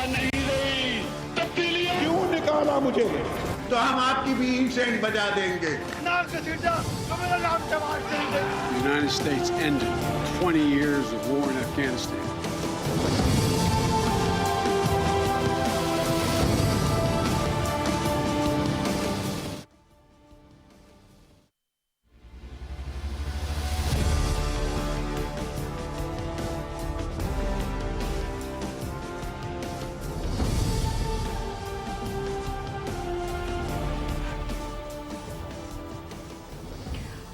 नहीं रही, तब्दीलियां क्यों निकाला मुझे? तो हम आपकी भी इंसेंट बजा देंगे। The United States ended 20 years of war in Afghanistan.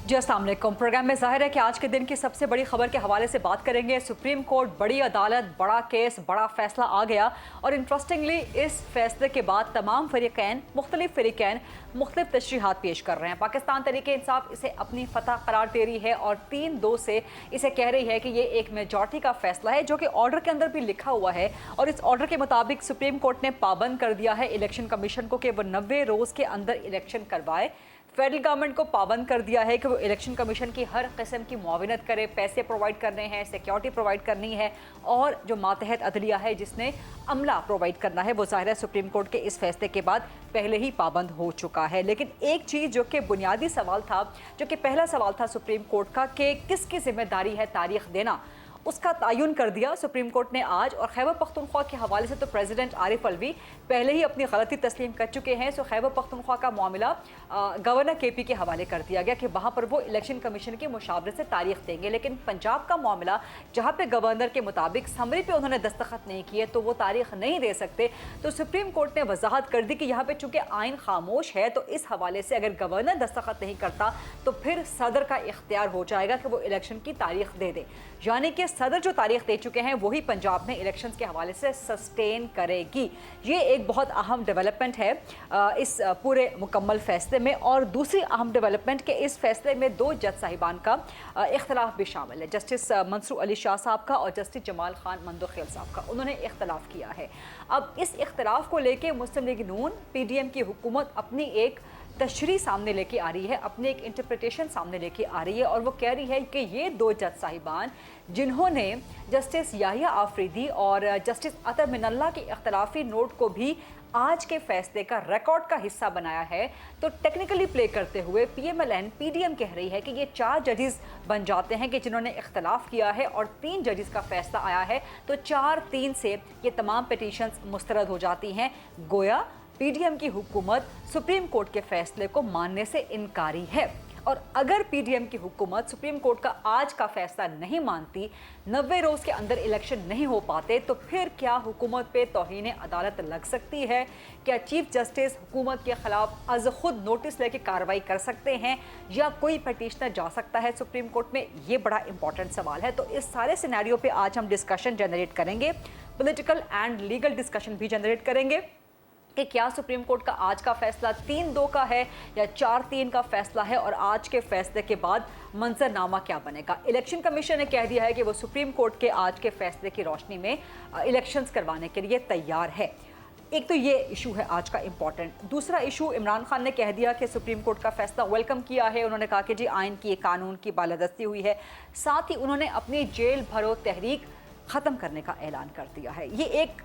जी अस्सलाम वालेकुम। प्रोग्राम में जाहिर है कि आज के दिन की सबसे बड़ी खबर के हवाले से बात करेंगे। सुप्रीम कोर्ट, बड़ी अदालत, बड़ा केस, बड़ा फैसला आ गया और इंटरेस्टिंगली इस फैसले के बाद तमाम फ़रीक़ैन मुख्तलिफ तशरीहात पेश कर रहे हैं। पाकिस्तान तहरीक इंसाफ इसे अपनी फतह करार दे रही है और 3-2 से इसे कह रही है कि ये एक मेजॉरिटी का फैसला है, जो कि ऑर्डर के अंदर भी लिखा हुआ है। और इस ऑर्डर के मुताबिक सुप्रीम कोर्ट ने पाबंद कर दिया है इलेक्शन कमीशन को कि वो 90 रोज़ के अंदर इलेक्शन करवाए। फेडरल गवर्नमेंट को पाबंद कर दिया है कि वो इलेक्शन कमीशन की हर किस्म की मुआविनत करे, पैसे प्रोवाइड करने हैं, सिक्योरिटी प्रोवाइड करनी है और जो मातहत अदलिया है जिसने अमला प्रोवाइड करना है, वो ज़ाहिर है सुप्रीम कोर्ट के इस फैसले के बाद पहले ही पाबंद हो चुका है। लेकिन एक चीज़ जो कि बुनियादी सवाल था, जो कि पहला सवाल था सुप्रीम कोर्ट का कि किसकी जिम्मेदारी है तारीख देना, उसका तयन कर दिया सुप्रीम कोर्ट ने आज। और खैबर पख्तूनख्वा के हवाले से तो प्रेसिडेंट आरिफ अलवी पहले ही अपनी गलती तस्लीम कर चुके हैं। सो खैबर पख्तूनख्वा का मामला गवर्नर केपी के हवाले कर दिया गया कि वहाँ पर वो इलेक्शन कमीशन की मुशावरत से तारीख देंगे। लेकिन पंजाब का मामला, जहाँ पे गवर्नर के मुताबिक समरी पे उन्होंने दस्तखत नहीं किए तो वो तारीख नहीं दे सकते, तो सुप्रीम कोर्ट ने वजाहत कर दी कि यहाँ पे चूँकि आइन खामोश है तो इस हवाले से अगर गवर्नर दस्तखत नहीं करता तो फिर सदर का इख्तियार हो जाएगा कि वो इलेक्शन की तारीख दे दे। यानी कि सदर जो तारीख दे चुके हैं वही पंजाब में इलेक्शंस के हवाले से सस्टेन करेगी। ये एक बहुत अहम डेवलपमेंट है इस पूरे मुकम्मल फैसले में। और दूसरी अहम डेवलपमेंट के इस फैसले में 2 जज साहिबान का इख्तलाफ भी शामिल है, जस्टिस मंसूर अली शाह साहब का और जस्टिस जमाल खान मंदोखेल साहब का। उन्होंने इख्तलाफ किया है। अब इस इख्तलाफ को लेके मुस्लिम लीग नून PDM की हुकूमत अपनी एक तशरीह सामने लेके आ रही है, अपनी एक इंटरप्रिटेशन सामने लेके आ रही है और वो कह रही है कि ये 2 जज साहिबान जिन्होंने जस्टिस याहिया आफरीदी और जस्टिस अतर मिनल्ला के इख्तलाफी नोट को भी आज के फैसले का रिकॉर्ड का हिस्सा बनाया है, तो टेक्निकली प्ले करते हुए PMLN PDM कह रही है कि ये 4 जजेस बन जाते हैं कि जिन्होंने इख्तलाफ किया है और 3 जजेस का फैसला आया है, तो 4-3 से ये तमाम पिटीशंस मुस्तरद हो जाती हैं। गोया PDM की हुकूमत सुप्रीम कोर्ट के फैसले को मानने से इनकारी है। और अगर PDM की हुकूमत सुप्रीम कोर्ट का आज का फैसला नहीं मानती, 90 रोज़ के अंदर इलेक्शन नहीं हो पाते, तो फिर क्या हुकूमत पे तौहीन अदालत लग सकती है? क्या चीफ जस्टिस हुकूमत के ख़िलाफ़ अज़ खुद नोटिस लेके कार्रवाई कर सकते हैं या कोई पटिशनर जा सकता है सुप्रीम कोर्ट में? ये बड़ा इंपॉर्टेंट सवाल है। तो इस सारे सिनेरियो पे आज हम डिस्कशन जनरेट करेंगे, पॉलिटिकल एंड लीगल डिस्कशन भी जनरेट करेंगे कि क्या सुप्रीम कोर्ट का आज का फैसला 3-2 का है या 4-3 का फैसला है और आज के फैसले के बाद मंजरनामा क्या बनेगा। इलेक्शन कमीशन ने कह दिया है कि वो सुप्रीम कोर्ट के आज के फैसले की रोशनी में इलेक्शंस करवाने के लिए तैयार है। एक तो ये इशू है आज का इम्पॉर्टेंट। दूसरा इशू, इमरान खान ने कह दिया कि सुप्रीम कोर्ट का फैसला वेलकम किया है। उन्होंने कहा कि जी आइन की, कानून की बालादस्ती हुई है। साथ ही उन्होंने अपनी जेल भरो तहरीक ख़त्म करने का ऐलान कर दिया है। ये एक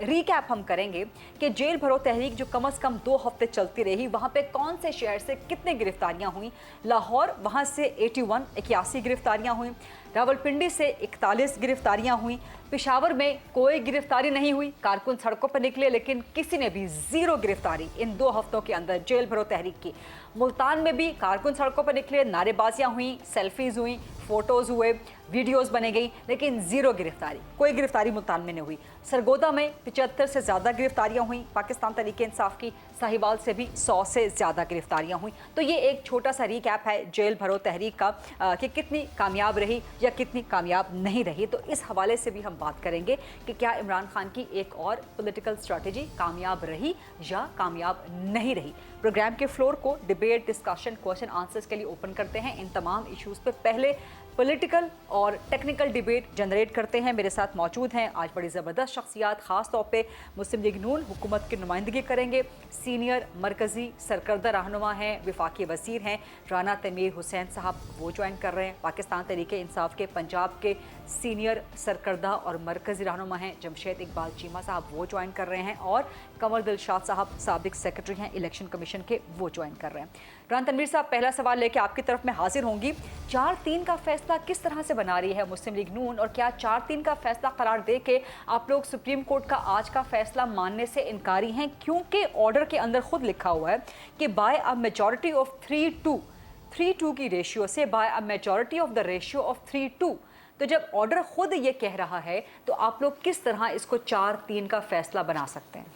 रीकैप हम करेंगे कि जेल भरो तहरीक जो कम से कम 2 हफ्ते चलती रही, वहाँ पे कौन से शहर से कितने गिरफ्तारियाँ हुई। लाहौर, वहाँ से 81 गिरफ्तारियाँ हुई। रावलपिंडी से 41 गिरफ्तारियाँ हुई। पेशावर में कोई गिरफ्तारी नहीं हुई, कारकुन सड़कों पर निकले लेकिन किसी ने भी 0 गिरफ्तारी इन 2 हफ्तों के अंदर जेल भरो तहरीक की। मुल्तान में भी कारकुन सड़कों पर निकले, नारेबाजियाँ हुई, सेल्फीज़ हुई, फ़ोटोज़ हुए, वीडियोस बने गई, लेकिन 0 गिरफ्तारी, कोई गिरफ्तारी मुल्तान में नहीं हुई। सरगोदा में 75 से ज़्यादा गिरफ्तारियाँ हुई। पाकिस्तान तहरीक इंसाफ की साहिवाल से भी 100 से ज़्यादा गिरफ्तारियाँ हुई। तो ये एक छोटा सा रीकैप है जेल भरो तहरीक का कि कितनी कामयाब रही या कितनी कामयाब नहीं रही। तो इस हवाले से भी हम बात करेंगे कि क्या इमरान खान की एक और पॉलिटिकल स्ट्रैटेजी कामयाब रही या कामयाब नहीं रही। प्रोग्राम के फ्लोर को डिबेट, डिस्कशन, क्वेश्चन आंसर्स के लिए ओपन करते हैं। इन तमाम इश्यूज़ पे पहले पॉलिटिकल और टेक्निकल डिबेट जनरेट करते हैं। मेरे साथ मौजूद हैं आज बड़ी ज़बरदस्त शख्सियात, ख़ास तौर पे मुस्लिम लीग नून हुकूमत की नुमाइंदगी करेंगे। सीनियर मरकज़ी सरकर्दा रहनुमा हैं, वफाकी वज़ीर हैं राना तनवीर हुसैन साहब, वो ज्वाइन कर रहे हैं। पाकिस्तान तहरीक इंसाफ के पंजाब के सीनियर सरकर्दा और मरकज़ी रहनुमा हैं जमशेद इकबाल चीमा साहब, वो ज्वाइन कर रहे हैं। और कंवर दिलशाद साहब साबिक सेक्रेटरी हैं इलेक्शन कमीशन के, वो ज्वाइन कर रहे हैं। राना तनवीर साहब, पहला सवाल लेके आपकी तरफ में हाजिर होंगी। 4-3 का फैसला किस तरह से बना रही है मुस्लिम लीग नून, और क्या 4-3 का फैसला करार दे के आप लोग सुप्रीम कोर्ट का आज का फैसला मानने से इनकारी हैं? क्योंकि ऑर्डर के अंदर खुद लिखा हुआ है कि बाय अ मेजॉरिटी ऑफ 3-2 की रेशियो से by a majority of the ratio of 3-2। तो जब ऑर्डर खुद ये कह रहा है तो आप लोग किस तरह इसको 4-3 का फैसला बना सकते हैं?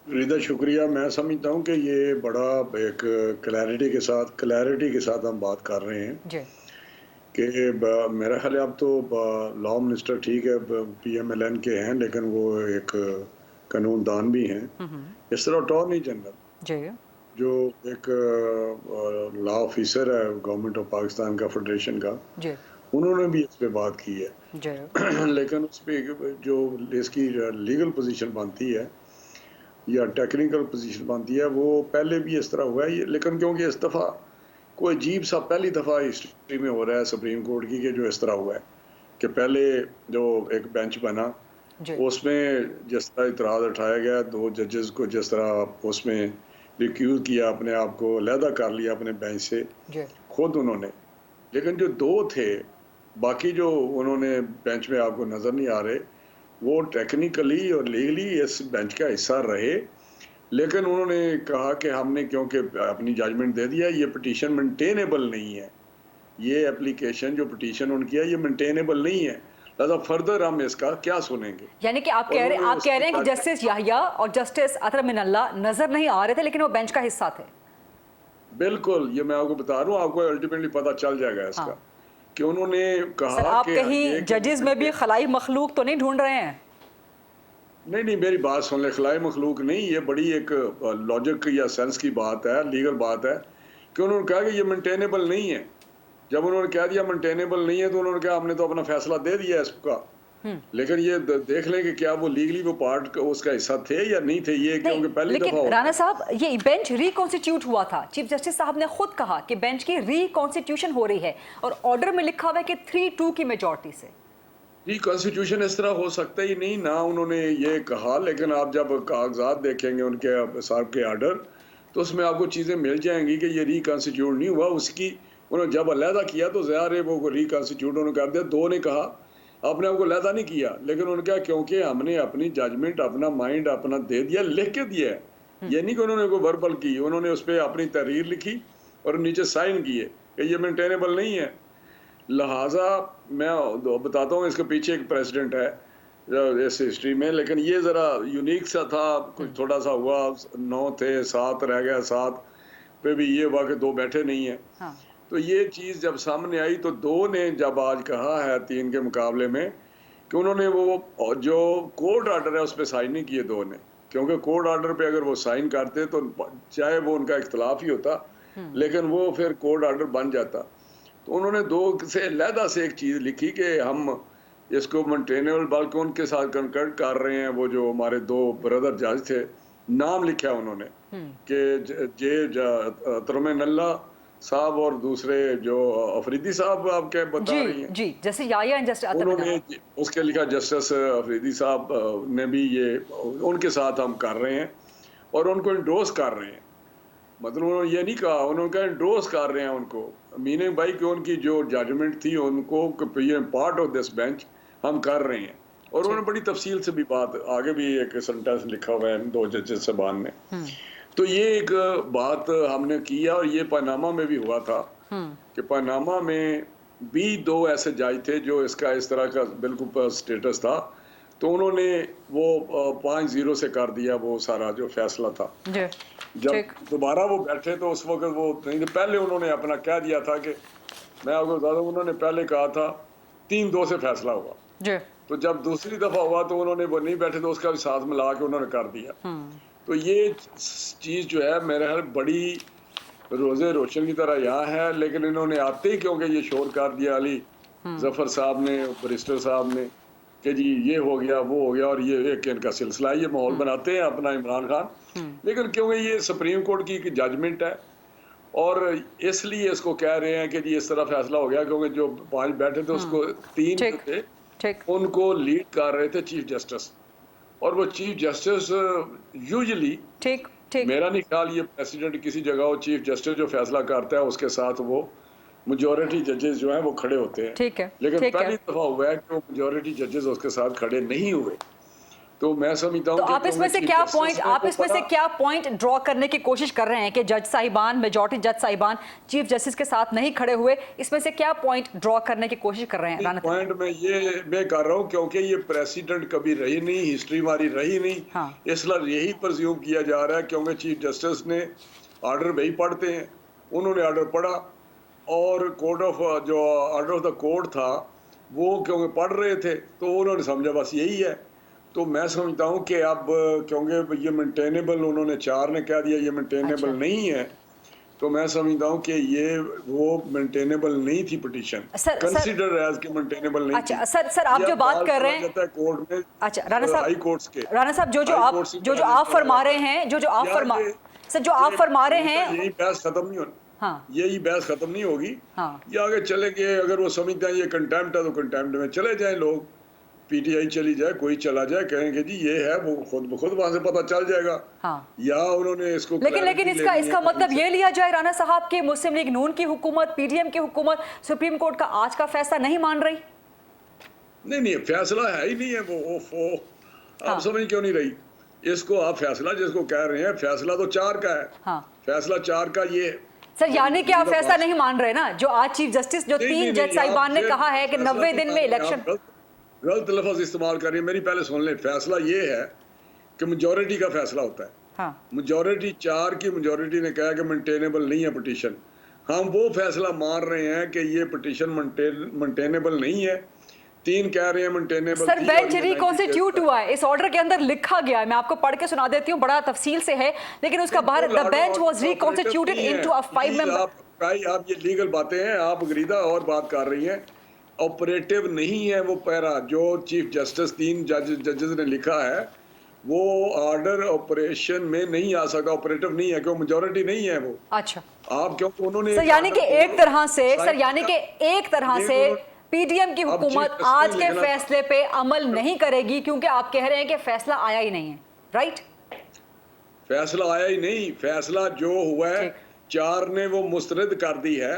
रिदा, शुक्रिया। मैं समझता हूँ कि ये बड़ा एक क्लैरिटी के साथ हम बात कर रहे हैं जी। कि मेरा ख्याल है अब तो लॉ मिनिस्टर ठीक है PMLN के हैं, लेकिन वो एक कानूनदान भी हैं। इस तरह अटॉर्नी जनरल जी, जो एक लॉ ऑफिसर है गवर्नमेंट ऑफ पाकिस्तान का, फेडरेशन का, जी, उन्होंने भी इस पे बात की है। जी। लेकिन उस पर जो इसकी लीगल पोजीशन बनती है या टेक्निकल पोजीशन बनती है, वो पहले भी इस तरह हुआ है। लेकिन क्योंकि इस दफ़ा कोई अजीब सा पहली दफ़ा हिस्ट्री में हो रहा है सुप्रीम कोर्ट की कि जो इस तरह हुआ है कि पहले जो एक बेंच बना उसमें जिस तरह इतराज़ उठाया गया, 2 जजेस को जिस तरह उसमें रिक्यूज किया, अपने आप को अलहदा कर लिया अपने बेंच से खुद उन्होंने। लेकिन जो 2 थे बाकी जो उन्होंने बेंच में आपको नज़र नहीं आ रहे, वो टेक्निकली और लीगली इस बेंच का हिस्सा रहे। लेकिन उन्होंने कहा कि हमने क्योंकि अपनी जजमेंट दे दिया, ये पिटीशन मेंटेनेबल नहीं है, ये एप्लीकेशन जो पिटीशन उनकी है ये मेंटेनेबल नहीं है, लिहाजा फर्दर हम इसका क्या सुनेंगे। यानी कि आप कह रहे हैं कि जस्टिस याहिया और जस्टिस अतर मिनल्ला नजर नहीं आ रहे थे लेकिन वो बेंच का हिस्सा थे। बिल्कुल, ये मैं आपको बता रहा हूँ, आपको अल्टीमेटली पता चल जाएगा इसका। हाँ। कि उन्होंने कहा सर, आप कहीं जजेस में भी खलाई मखलूक तो नहीं ढूंढ रहे हैं? नहीं, मेरी बात सुन ले, खलाई मखलूक नहीं, ये बड़ी एक लॉजिक या सेंस की बात है, लीगल बात है कि उन्होंने कहा कि ये मेंटेनेबल नहीं है। जब उन्होंने कह दिया मेंटेनेबल नहीं है तो उन्होंने कहा हमने तो अपना फैसला दे दिया इसका। लेकिन ये देख लें कि क्या वो लीगली वो पार्ट उसका हिस्सा थे या नहीं थे, ये क्योंकि पहली दफा। लेकिन राना साहब, ये बेंच रिकॉन्स्टिट्यूट हुआ था, चीफ जस्टिस साहब ने खुद कहा कि बेंच की रिकॉन्स्टिट्यूशन हो रही है और ऑर्डर में लिखा हुआ है कि 3-2 की मेजॉरिटी से। रिकॉन्स्टिट्यूशन इस तरह हो सकता ही नहीं ना, उन्होंने ये कहा। लेकिन आप जब कागजात देखेंगे उनके साहब के ऑर्डर, तो उसमें आपको चीज़ें मिल जाएंगी कि ये रिकॉन्स्टिट्यूट नहीं हुआ। उसकी उन्होंने जब अलहदा किया तो ज़ाहिर है वो रिकॉन्स्टिट्यूट उन्होंने कर दिया। 2 ने कहा आपने आपको अलहदा नहीं किया, लेकिन उन्होंने कहा क्योंकि हमने अपनी जजमेंट, अपना माइंड अपना दे दिया, लिख के दिया है। ये नहीं कि उन्होंने कोई वर्बल की, उन्होंने उस पर अपनी तहरीर लिखी और नीचे साइन किए कि ये मेंटेनेबल नहीं है। लिहाजा मैं बताता हूँ इसके पीछे एक प्रेसिडेंट है इस हिस्ट्री में, लेकिन ये ज़रा यूनिक सा था, कुछ थोड़ा सा हुआ। 9 थे, 7 रह गया, 7 पे भी ये हुआ कि 2 बैठे नहीं है। हाँ। तो ये चीज़ जब सामने आई तो 2 ने जब आज कहा है 3 के मुकाबले में कि उन्होंने वो जो कोर्ट ऑर्डर है उस पर साइन नहीं किए 2 ने, क्योंकि कोर्ट ऑर्डर पे अगर वो साइन करते तो चाहे वो उनका इख्तलाफ ही होता लेकिन वो फिर कोर्ट ऑर्डर बन जाता। तो उन्होंने 2 से अलहदा से एक चीज़ लिखी कि हम इसको मेंटेनेबल, बल्कि उनके साथ कंकर्ड कर रहे हैं। वो जो हमारे 2 ब्रदर जज थे, नाम लिखा उन्होंने कि तरमिनल्ला साहब और दूसरे जो अफरीदी साहब आप क्या बता रही हैं जी, जैसे याहिया एंड जस्टिस उन्होंने उसके लिखा जस्टिस अफरीदी साहब ने भी ये उनके साथ हम कर रहे हैं और उनको इंडोर्स कर रहे हैं। मतलब उन्होंने ये नहीं कहा, उन्होंने कहा इंडोर्स कर रहे हैं उनको, मीनिंग भाई कि उनकी जो जजमेंट थी उनको पार्ट ऑफ दिस बेंच हम कर रहे हैं। और उन्होंने बड़ी तफसील से भी बात, आगे भी एक सेंटेंस लिखा हुआ है 2 जजेस साहबान ने। तो ये एक बात हमने किया और ये पनामा में भी हुआ था कि पनामा में भी 2 ऐसे जज थे जो इसका इस तरह का बिल्कुल स्टेटस था, तो उन्होंने वो 5-0 से कर दिया वो सारा जो फैसला था। जब दोबारा वो बैठे तो उस वक्त वो नहीं, पहले उन्होंने अपना कह दिया था कि मैं आपको बता दूं, उन्होंने पहले कहा था 3-2 से फैसला हुआ। तो जब दूसरी दफा हुआ तो उन्होंने वो नहीं बैठे तो उसका भी साथ मिला के उन्होंने कर दिया। तो ये चीज़ जो है मेरे ख्याल बड़ी रोजे रोशन की तरह यहाँ है, लेकिन इन्होंने आते ही क्योंकि ये शोर कर दिया अली जफर साहब ने, बैरिस्टर साहब ने, कि जी ये हो गया वो हो गया और ये एक इनका सिलसिला है, ये माहौल बनाते हैं अपना इमरान खान। लेकिन क्योंकि ये सुप्रीम कोर्ट की जजमेंट है और इसलिए इसको कह रहे हैं कि जी इस तरह फैसला हो गया, क्योंकि जो 5 बैठे थे उसको 3 ठीक, थे, ठीक। उनको लीड कर रहे थे चीफ जस्टिस, और वो चीफ जस्टिस यूजुअली, ठीक, ठीक। मेरा नहीं ख्याल ये प्रेसिडेंट किसी जगह वो चीफ जस्टिस जो फैसला करता है उसके साथ वो मेजॉरिटी जजेस जो हैं वो खड़े होते हैं। ठीक है, लेकिन ठीक है। पहली दफा हुआ है कि वो मेजॉरिटी जजेस उसके साथ खड़े नहीं हुए। तो मैं समझता हूँ तो आप इसमें से क्या पॉइंट, आप इसमें से क्या पॉइंट ड्रॉ करने की कोशिश कर रहे हैं कि जज साहिबान, मेजॉरिटी जज साहिबान चीफ जस्टिस के साथ नहीं खड़े हुए, इसमें से क्या पॉइंट ड्रॉ करने की कोशिश कर रहे हैं? राना पॉइंट मैं कर रहा हूँ क्योंकि ये प्रेसिडेंट कभी रही नहीं, हिस्ट्री हमारी रही नहीं। हाँ। इसलिए यही प्रज्यूम किया जा रहा है क्योंकि चीफ जस्टिस ने ऑर्डर वही पढ़ते हैं, उन्होंने ऑर्डर पढ़ा और कोर्ट ऑफ जो ऑर्डर ऑफ द कोर्ट था वो क्योंकि पढ़ रहे थे तो उन्होंने समझा बस यही है। तो मैं समझता हूँ कि अब क्योंकि ये मेंटेनेबल, उन्होंने 4 ने कह दिया ये मेंटेनेबल नहीं है, तो मैं समझता हूँ कि ये वो मेंटेनेबल नहीं थी पिटीशन, कंसीडर एज कि मेंटेनेबल नहीं अच्छा थी। सर आप जो बात कर रहे हैं कोर्ट में, अच्छा राणा साहब, हाई कोर्ट्स के, राणा साहब जो आप फरमा रहे हैं, जो आप फरमा रहे हैं, यही बहस खत्म नहीं होनी। हाँ। यही बहस खत्म नहीं होगी। हाँ। ये आगे चलेंगे, अगर वो समझते हैं ये कंटेम्प्ट है तो कंटेम्प्ट में चले जाएं लोग, पीटीआई चली जाए, कोई चला जाए, कहेंगे जी ये है, वो खुद वहां से पता चल जाएगा। हाँ। या उन्होंने इसको लेकिन इसका मतलब ये लिया जाए राणा साहब कि मुस्लिम लीग नून की हुकूमत, पीडीएम की हुकूमत सुप्रीम कोर्ट का आज का फैसला नहीं मान रही? नहीं, फैसला है ही नहीं है वो। आप समझ क्यों नहीं रही इसको? आप फैसला जिसको कह रहे हैं, फैसला तो 4 का है। हाँ। फैसला 4 का ये सर, यानी कि आप फैसला नहीं मान रहे ना, जो आज चीफ जस्टिस, जो 3 जज साहिबान ने कहा है कि 90 दिन में इलेक्शन। गलत लफ्ज इस्तेमाल कर रही है, मेरी पहले सुन ले। फैसला ये है कि मेजॉरिटी का फैसला होता है। हाँ। मेजॉरिटी 4 की मेजॉरिटी ने कहा कि मेंटेनेबल नहीं है पिटीशन। हम वो फैसला मान रहे हैं कि ये पिटीशन मेंटेनेबल नहीं है, 3 कह रहे हैं मेंटेनेबल। सर, बेंच रिकॉन्स्टिट्यूट हुआ है, इस ऑर्डर के अंदर लिखा गया है, मैं आपको पढ़ के सुना देती हूँ, बड़ा तफसील से है, लेकिन उसका बाहर the bench was reconstituted into a 5 member. आप ये लीगल बातें हैं, आप गरीदा और बात कर रही हैं। ऑपरेटिव नहीं है वो पैरा जो चीफ जस्टिस 3 जजेस ने लिखा है, वो ऑर्डर ऑपरेशन में नहीं आ सकता, ऑपरेटिव नहीं है क्योंकि मेजॉरिटी नहीं है वो। अच्छा, आप क्यों उन्होंने सर यानी कि एक तरह से पीडीएम की हुकूमत आज के फैसले पे अमल नहीं करेगी, क्योंकि आप कह रहे हैं कि फैसला आया ही नहीं है, राइट? फैसला आया ही नहीं, फैसला जो हुआ है 4 ने वो मुस्तरद कर दी है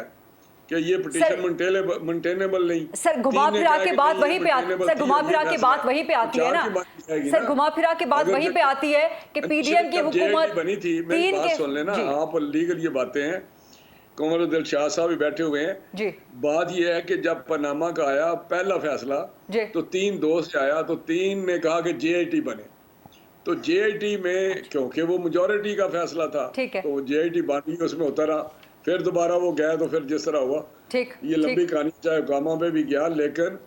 कि ये पिटीशन मेंटेनेबल नहीं। सर, घुमा फिरा के बात वहीं पे आती है, सर घुमा फिरा के बात वहीं पे आती है ना, सर घुमा फिरा के बात वहीं पे आती है कि पीडीएम की हुकूमत बनी थी। मेरी बात सुन लेना, आप लीगल ये बातें हैं, कमर दिलशाद साहब भी बैठे हुए हैं जी। बात ये है कि जब पनामा का आया पहला फैसला तो 3 दोस्त आया, तो 3 ने कहा कि जेआईटी बने, तो जेआईटी में क्योंकि वो मेजॉरिटी का फैसला था तो जेआईटी बन गई, उसमें होता रहा, फिर दोबारा वो गया तो फिर जिस तरह हुआ। ठीक, ये लंबी कहानी, चाहे गामा पे भी गया, लेकिन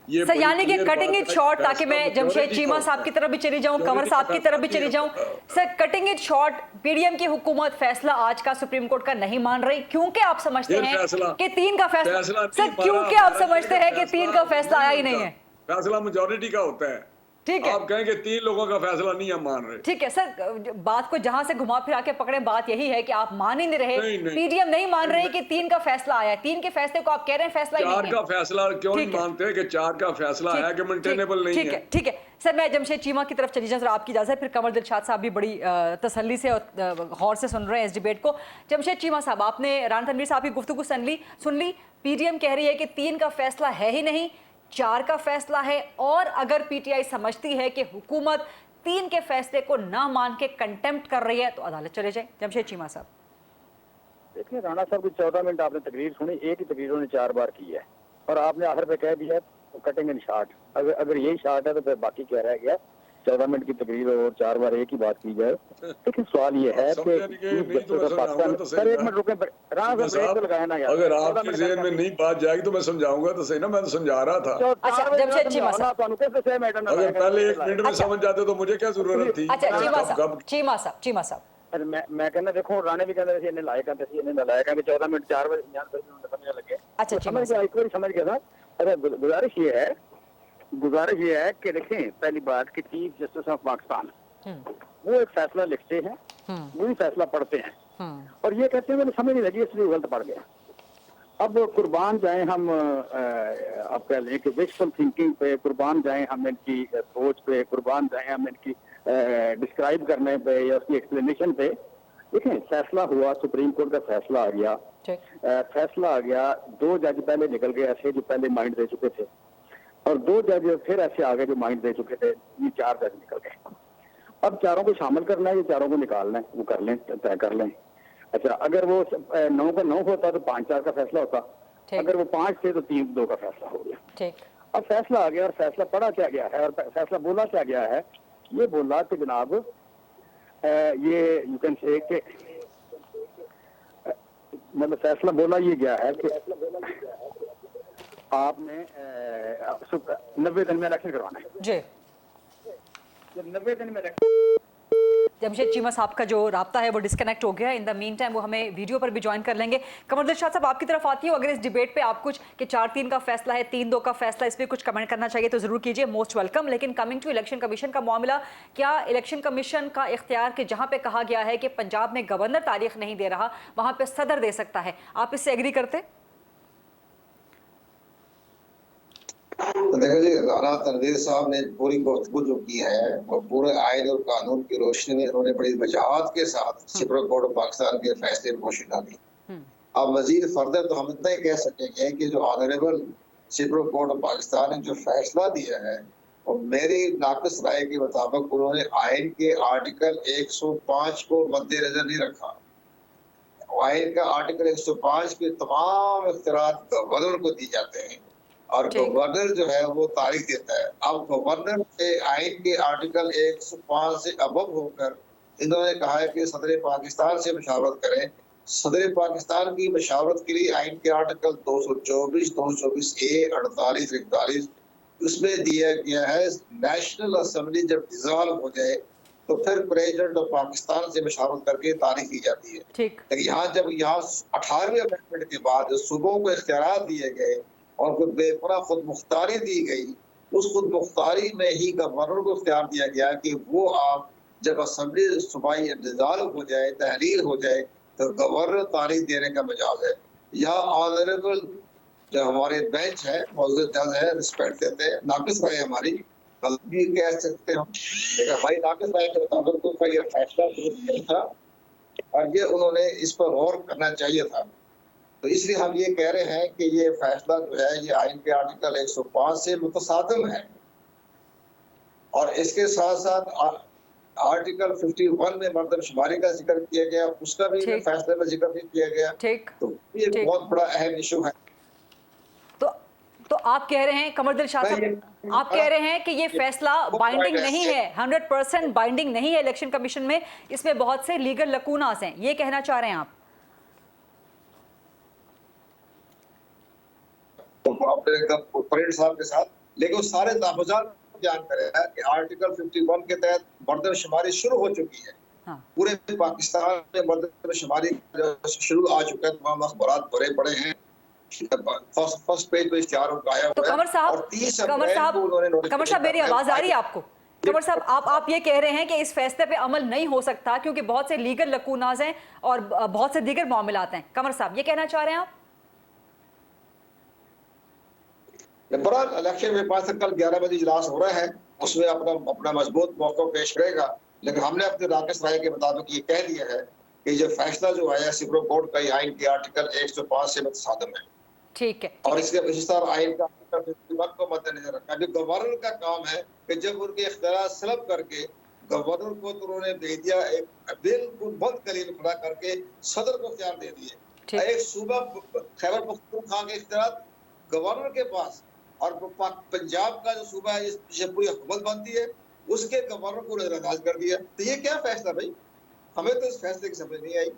ये सर यानी कि कटिंग इट शॉर्ट, ताकि मैं जमशेद चीमा साहब की तरफ भी चली जाऊं, कंवर साहब की तरफ भी चली जाऊं, sir cutting it short, PDM की हुकूमत फैसला आज का सुप्रीम कोर्ट का नहीं मान रही, क्योंकि आप समझते हैं कि 3 का फैसला, सर क्योंकि आप समझते हैं कि 3 का फैसला आया ही नहीं है। फैसला मेजॉरिटी का होता है, ठीक है, आप कहें कि 3 लोगों का फैसला नहीं हम मान रहे। ठीक है सर, बात को जहां से घुमा फिरा के पकड़े, बात यही है कि आप मान ही नहीं रहे, पीडीएम नहीं मान रहे कि 3 का फैसला आया, 3 के फैसले को आप कह रहे हैं फैसला ही नहीं है। 4 का फैसला क्यों नहीं मानते कि 4 का फैसला आया कि मेंटेनेबल नहीं है? ठीक है सर, मैं जमशेद चीमा की तरफ चली जाऊं, सर आपकी इजाजत, फिर कंवर दिलशाद साहब भी बड़ी तसल्ली से और गौर से सुन रहे हैं इस डिबेट को। जमशेद चीमा साहब, आपने राना तनवीर साहब की गुफ्तगू सुन ली, पीडीएम कह रही है कि 3 का फैसला है ही नहीं, 4 का फैसला है, और अगर पीटीआई समझती है कि हुकूमत 3 के फैसले को ना मान के कंटेम्प्ट कर रही है तो अदालत चले जाए। जमशेद चीमा साहब, देखिए राणा साहब की 14 मिनट आपने तकरीर सुनी, एक ही तकरीर उन्होंने 4 बार की है, और आपने आखिर पे कह दिया कटिंग इन शॉर्ट। अगर यही शॉर्ट है तो फिर बाकी क्या रह गया? 14 मिनट की तकरीर और 4 बार एक ही बात की जाए। लेकिन सवाल ये है कि सर एक मिनट रुके, राणा साहब लगाए ना यार, अगर आपके ज़हन में नहीं बात जाएगी तो मैं समझाऊंगा तो सही ना, मैं तो समझा रहा था। अच्छा जमशेद चीमा साहब, अगर पहले 1 मिनट में समझ जाते तो मुझे क्या जरूरत थी? अच्छा चीमा साहब, अरे मैं कहना देखो राणे भी कहते इन्हें लायक है इन्हें नलायक है 14 मिनट 4 बजे यहाँ पर समझने लगे। अच्छा, समझ गया, एक बार समझ गया था। अरे गुजारिश ये है कि देखें, पहली बात कि चीफ जस्टिस ऑफ पाकिस्तान वो एक फैसला लिखते हैं, वही फैसला पढ़ते हैं और ये कहते हैं मैंने समझ नहीं लगी इसलिए गलत पड़ गया। अब कुर्बान जाए हम आप कह लें कि विशफुल थिंकिंग पे कुर्बान जाए हम इनकी सोच पे, कुर्बान जाए हम इनकी डिस्क्राइब करने पे या उसकी एक्सप्लेनेशन पे। देखें, फैसला हुआ, सुप्रीम कोर्ट का फैसला आ गया, फैसला आ गया, 2 जज पहले निकल गए ऐसे जो पहले माइंड दे चुके थे और 2 जज फिर ऐसे आ गए जो माइंड दे चुके थे, ये 4 जज निकल गए। अब चारों को शामिल करना है, ये चारों को निकालना है, वो कर लें, तय कर लें। अच्छा, अगर वो 9 का 9 होता तो 5-4 का फैसला होता, अगर वो 5 थे तो 3-2 का फैसला हो गया। ठीक, अब फैसला आ गया और फैसला पढ़ा क्या गया है और फैसला बोला क्या गया है। ये बोला कि जनाब ये यू कैन से कि मतलब फैसला बोला ये गया है कि आपने 90 दिन में इलेक्शन करवाना है जी। 90 दिन में जमशेद चीमा साहब का जो राब्ता है वो डिस्कनेक्ट हो गया है। इन द मीन टाइम वो हमें वीडियो पर भी ज्वाइन कर लेंगे। कमर दिलशाद साहब, आपकी तरफ आती हूँ, अगर इस डिबेट पे आप कुछ कि 4-3 का फैसला है, 3-2 का फैसला, इस पर कुछ कमेंट करना चाहिए तो जरूर कीजिए, मोस्ट वेलकम। लेकिन कमिंग टू इलेक्शन कमीशन का मामला, क्या इलेक्शन कमीशन का इख्तियार कि जहाँ पे कहा गया है कि पंजाब में गवर्नर तारीख नहीं दे रहा वहाँ पे सदर दे सकता है, आप इससे एग्री करते? तो देखो जी, राना तनवीर साहब ने पूरी गुफ्तगू जो की है वो पूरे आयन और कानून की रोशनी में उन्होंने बड़ी वजाहत के साथ सुप्रीम कोर्ट ऑफ पाकिस्तान के फैसले में रोशनी डाली। अब मजीद फर्दर तो हम इतना ही कह सकेंगे कि जो honourable supreme court of Pakistan ने जो फैसला दिया है और मेरी नाक़िस राय के मुताबिक उन्होंने आयन के आर्टिकल 105 को मद्देनजर नहीं रखा। आयन का आर्टिकल 105 के तमाम इख्तियारात गवर्नर को दी जाते हैं और गवर्नर जो है वो तारीख देता है। अब गवर्नर के आइन के आर्टिकल 105 से अबव होकर इन्होंने कहा है कि सदर पाकिस्तान से मशावरत करें। सदर पाकिस्तान की मशावरत के लिए आइन के आर्टिकल 224, 224A, 48, 41 उसमें दिया गया है नेशनल असेंबली जब डिसॉल्व हो जाए तो फिर प्रेसिडेंट ऑफ पाकिस्तान से मशावरत करके तारीख दी जाती है। लेकिन यहाँ जब 18वें अमेंडमेंट के बाद सूबों को इख्तियार दिए गए और बेपना खुद मुख्तारी दी गई, उस खुद मुख्तारी में ही गवर्नर को इख्तियार दिया गया कि वो आप जब असेंबली सूबाई डिसॉल्व हो जाए, तहरीर हो जाए तो गवर्नर तारीख देने का मजाज है। यहाँ ऑनरेबल जो हमारे बेंच है, मौजूद जज है, रिस्पेक्ट देते हैं। नाक़िस राय हमारी गलती कह सकते हैं लेकिन हमारी नाक़िस राय के मुताबिक उनका ये फैसला नहीं था और ये उन्होंने इस पर गौर करना चाहिए था। तो इसलिए हम ये कह रहे हैं कि ये फैसला जो है ये आइन के आर्टिकल 105 से मुतसादिम है और इसके साथ साथ आर्टिकल 51 में मर्दमशुमारी का जिक्र किया गया, उसका भी फैसले में जिक्र नहीं किया गया। तो ये बहुत बड़ा अहम इशू है। तो आप कह रहे हैं कमर दिलशाद साहब, आप कह रहे हैं कि ये फैसला बाइंडिंग नहीं है, 100% बाइंडिंग नहीं है इलेक्शन कमीशन में, इसमें बहुत से लीगल लकूनास हैं, ये कहना चाह रहे हैं आप? साहब के साथ, लेकिन सारे तहफ़्फ़ुज़ात बयान करे है कि आर्टिकल 51 के तहत मर्दमशुमारी शुरू हो चुकी है। पूरे पाकिस्तान में मर्दमशुमारी शुरू आ चुका है, तमाम अखबारात भरे पड़े हैं, फर्स्ट पेज पे इश्तिहार आया हुआ है। कमर साहब मेरी आवाज आ रही है आपको? कमर साहब, आप ये कह रहे हैं कि इस फैसले पे अमल नहीं हो सकता क्योंकि बहुत से लीगल लकूनाज हैं और बहुत से दीगर मामलात हैं। कमर साहब, ये कहना चाह रहे हैं आप? बड़ा इलेक्शन में पास कल 11 बजे इजलास हो रहा है, उसमें अपना मजबूत मौका पेश करेगा। लेकिन हमने अपने नाक़िस राय के मुताबिक ये कह दिया है कि जो फैसला जो आया सुप्रीम कोर्ट का आइन के आर्टिकल 105 से मुतसादिम है। ठीक है। और इसके विशेषतर आइन का आर्टिकल 51 को मद्देनजर रखा। जो गवर्नर का काम है कि जब उनके इख्तियार सलब करके गवर्नर को तो उन्होंने भेज दिया, एक बिल्कुल बंद कलीन खड़ा करके सदर को इख्तियार दे दिए। एक सूबा खैबर पख्तूनख्वा के इख्तियार गवर्नर के पास और पंजाब का जो सूबा है जिसे पूरी हुकूमत बनती है उसके गवर्नर को नजरअंदाज कर दिया। तो ये क्या फैसला भाई, हमें तो इस फैसले की समझ नहीं आई।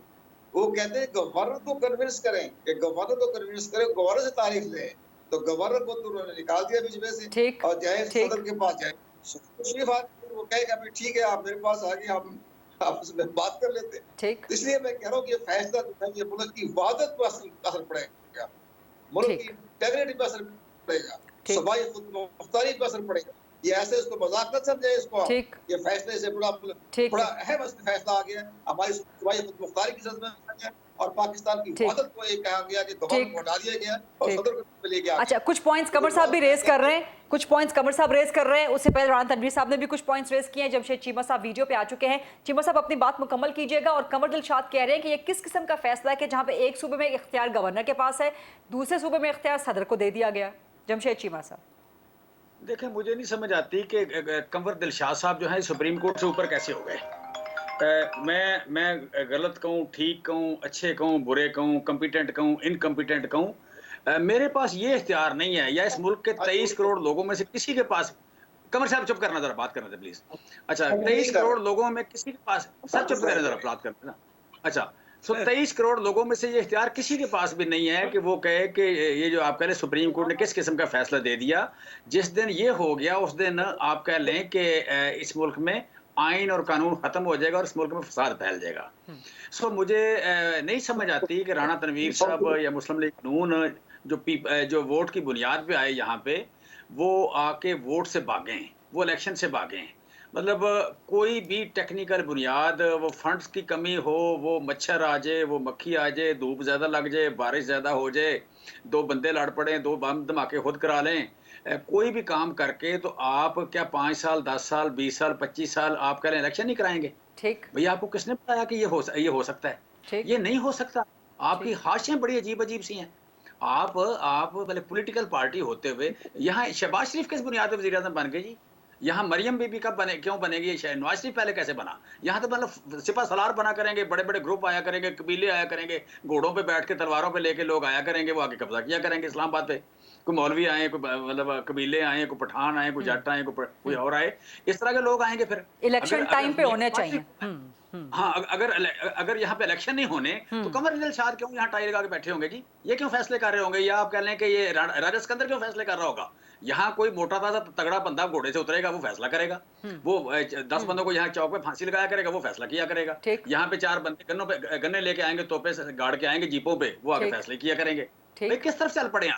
वो कहते हैं गवर्नर को कन्विंस करें कि गवर्नर को कन्विंस करें, गवर्नर से तारीख लें, तो गवर्नर को तो उन्होंने निकाल दिया बीच में से और जाए सदर के पास जाए, वो कहेगा भाई ठीक है आप मेरे पास आ गए, हम आपस में बात कर लेते। ठीक। इसलिए मैं कह रहा हूँ कि ये फैसला जो है ये मुल्क की वहादत पर असर पड़ेगा, मुल्क ठीक। की इंटेग्रिटी पर असर पड़ेगा, ठीक। सूबाई खुदमुख्तारी पर असर पड़ेगा। ये ऐसे इसको मजाक न समझे इसको आप। ठीक। ये फैसले से बड़ा ठीक बड़ा है। अहम फैसला आ गया, हमारी सूबाई खुदमुख्तारी की इज्जत में आ गया और पाकिस्तान की ठीक। वहादत को ये कहा गया कि दबाव ठीक। को हटा दिया गया और ठीक। सदर को ले गया। अच्छा, कुछ पॉइंट्स कमर साहब भी रेज कर रहे हैं, कुछ पॉइंट्स कमर साहब रेज कर रहे हैं। उससे पहले राणा तनवीर साहब ने भी कुछ पॉइंट्स रेज किए हैं। जमशेद चीमा साहब वीडियो पे आ चुके हैं। चीमा साहब अपनी बात मुकम्मल कीजिएगा। और कमर दिलशाद कह रहे हैं कि ये किस किस्म का फैसला है कि जहां पे एक सूबे में इख्तियार गवर्नर के पास है, दूसरे सूबे में इख्तियार सदर को दे दिया गया। जमशेद चीमा साहब देखें, मुझे नहीं समझ आती कि कंवर दिलशाद साहब जो है सुप्रीम कोर्ट से ऊपर कैसे हो गए। मैं गलत कहूँ, ठीक कहूँ, अच्छे कहूँ, बुरे कहूँ, कम्पिटेंट कहूँ, इनकम्पिटेंट कहूँ, मेरे पास ये इख्तियार नहीं है, या इस मुल्क के 23 करोड़ लोगों में से किसी के पास। कमर साहब चुप करना, जरा बात करना था प्लीज। अच्छा, 23 करोड़ लोगों में किसी के पास, सब चुप करना, जरा बात करना। अच्छा, 23 करोड़ लोगों में से ये इख्तियार किसी के पास भी नहीं है कि वो कहे कि ये जो आप कह रहे सुप्रीम कोर्ट ने किस किस्म का फैसला दे दिया। जिस दिन ये हो गया उस दिन आप कह लें कि इस मुल्क में आइन और कानून खत्म हो जाएगा और इस मुल्क में फसाद फैल जाएगा। सो मुझे नहीं समझ आती कि राणा तनवीर साहब या मुस्लिम लीग नून जो वोट की बुनियाद पे आए यहाँ पे, वो आके वोट से भागें, वो इलेक्शन से भागें। मतलब कोई भी टेक्निकल बुनियाद, वो फंड्स की कमी हो, वो मच्छर आ जाए, वो मक्खी आ जाए, धूप ज़्यादा लग जाए, बारिश ज़्यादा हो जाए, 2 बंदे लड़ पड़े, 2 बम धमाके खुद करा लें, कोई भी काम करके तो आप क्या 5 साल, 10 साल, 20 साल, 25 साल आप कह रहे हैं इलेक्शन नहीं कराएंगे? ठीक। भैया आपको किसने बताया कि ये हो सकता है? ठीक। ये नहीं हो सकता। आपकी ख्वाहिशें बड़ी अजीब अजीब सी हैं। आप पहले पॉलिटिकल पार्टी होते हुए यहाँ शहबाज शरीफ किस बुनियाद पर वज़ीर-ए-आज़म बन गए जी? यहाँ मरियम बीबी कब बने, क्यों बनेगी? नवाज शरीफ पहले कैसे बना? यहाँ तो मतलब सिपा सलार बना करेंगे, बड़े बड़े ग्रुप आया करेंगे, कबीले आया करेंगे, घोड़ों पे बैठ के तलवारों पे लेके लोग आया करेंगे, वो आके कब्जा किया करेंगे इस्लामाबाद पे। कोई मौलवी आए, कोई मतलब कबीले आए, कोई पठान आए, कोई जट आए, कोई और आए, इस तरह के लोग आएंगे। फिर इलेक्शन टाइम पे होने चाहिए। हाँ, अगर यहाँ पे इलेक्शन नहीं होने तो कमर दिलशाद क्यों यहाँ टाई लगा के बैठे होंगे जी? ये क्यों फैसले कर रहे होंगे? या आप कह लें कि ये राजा सिकंदर क्यों फैसले कर रहा होगा? यहाँ कोई मोटा ताजा तगड़ा बंदा घोड़े से उतरेगा, वो फैसला करेगा। वो 10 बंदों को यहाँ चौक पे फांसी लगाया करेगा, वो फैसला किया करेगा। यहाँ पे 4 बंदे गन्ने लेके आएंगे, तोपे से गाड़ के आएंगे जीपों पे, वो आगे फैसले किया करेंगे। किस तरफ चल पड़े हैं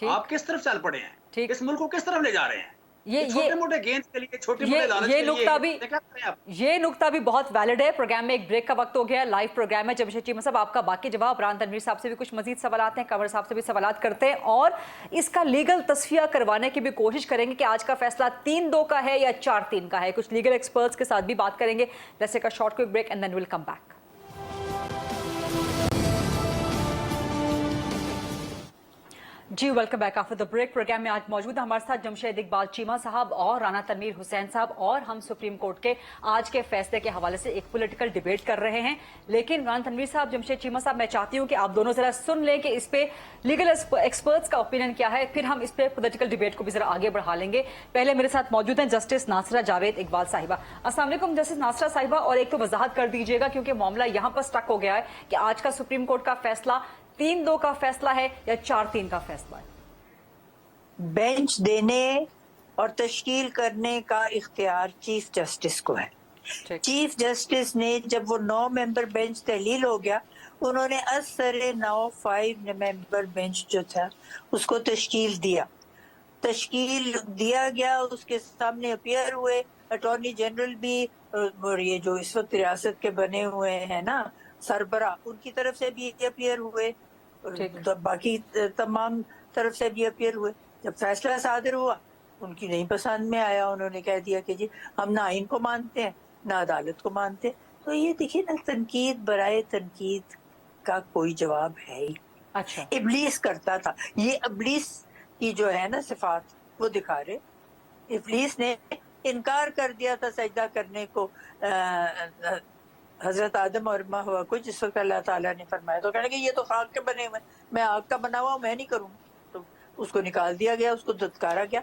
आप? किस तरफ चल पड़े हैं? इस मुल्क को किस तरफ ले जा रहे हैं? ये छोटे मोटे गेंद के लिए, छोटे मोटे लालच के लिए ये नुक्ता भी बहुत वैलिड है। प्रोग्राम में एक ब्रेक का वक्त हो गया, लाइव प्रोग्राम है। जमशेद चीमा साहब आपका बाकी जवाब, राणा तनवीर साहब से भी कुछ मजीद सवाल हैं, कंवर साहब से भी सवाल करते हैं और इसका लीगल तस्फिया करवाने की भी कोशिश करेंगे कि आज का फैसला 3-2 का है या 4-3 का है। कुछ लीगल एक्सपर्ट्स के साथ भी बात करेंगे। Let's take a short quick break and then will come back. जी welcome back after the break. Program में आज मौजूद है हमारे साथ जमशेद इकबाल चीमा साहब और राणा तनवीर हुसैन साहब, और हम सुप्रीम कोर्ट के आज के फैसले के हवाले से एक पॉलिटिकल डिबेट कर रहे हैं। लेकिन राणा तनवीर साहब, जमशेद चीमा साहब, मैं चाहती हूं कि आप दोनों जरा सुन लें कि इस पे लीगल एक्सपर्ट्स का ओपिनियन क्या है, फिर हम इस पे पॉलिटिकल डिबेट को भी जरा आगे बढ़ा लेंगे। पहले मेरे साथ मौजूद हैं जस्टिस नासरा जावेद इकबाल साहिबा। अस्सलाम वालेकुम जस्टिस नासरा साहिबा। और एक तो वजाहत कर दीजिएगा क्योंकि मामला यहाँ पर स्टक हो गया है कि आज का सुप्रीम कोर्ट का फैसला 3-2 का फैसला है या 4-3 का फैसला है। बेंच देने और तश्कील करने का इख्तियार चीफ जस्टिस को है। चीफ जस्टिस ने जब वो 9 मेंबर बेंच तहलील हो गया, उन्होंने असरे 5 मेंबर बेंच जो था उसको तश्कील दिया गया। उसके सामने अपीयर हुए अटॉर्नी जनरल भी, और ये जो इस वक्त रियासत के बने हुए हैं ना सरबरा, उनकी तरफ से भी अपीयर हुए, तो बाकी तमाम तरफ से भी अपीयर हुए। जब फैसला सादर हुआ, उनकी नहीं पसंद में आया, उन्होंने कह दिया कि जी हम ना आइन को मानते हैं ना अदालत को मानते। तो ये देखिए ना, तनकीद बराए तनकीद का कोई जवाब है ही। अच्छा, इब्लीस करता था, ये इब्लीस की जो है ना सिफात वो दिखा रहे। इब्लीस ने इनकार कर दिया था सजदा करने को हजरत आदम और अम्मा हवा को, जिस वक्त अल्लाह ताला ने फरमाया, तो कहने कि ये तो खाक के बने हुए, मैं आग का बना हुआ, मैं नहीं करूँगा। तो उसको निकाल दिया गया, उसको धुतकारा गया।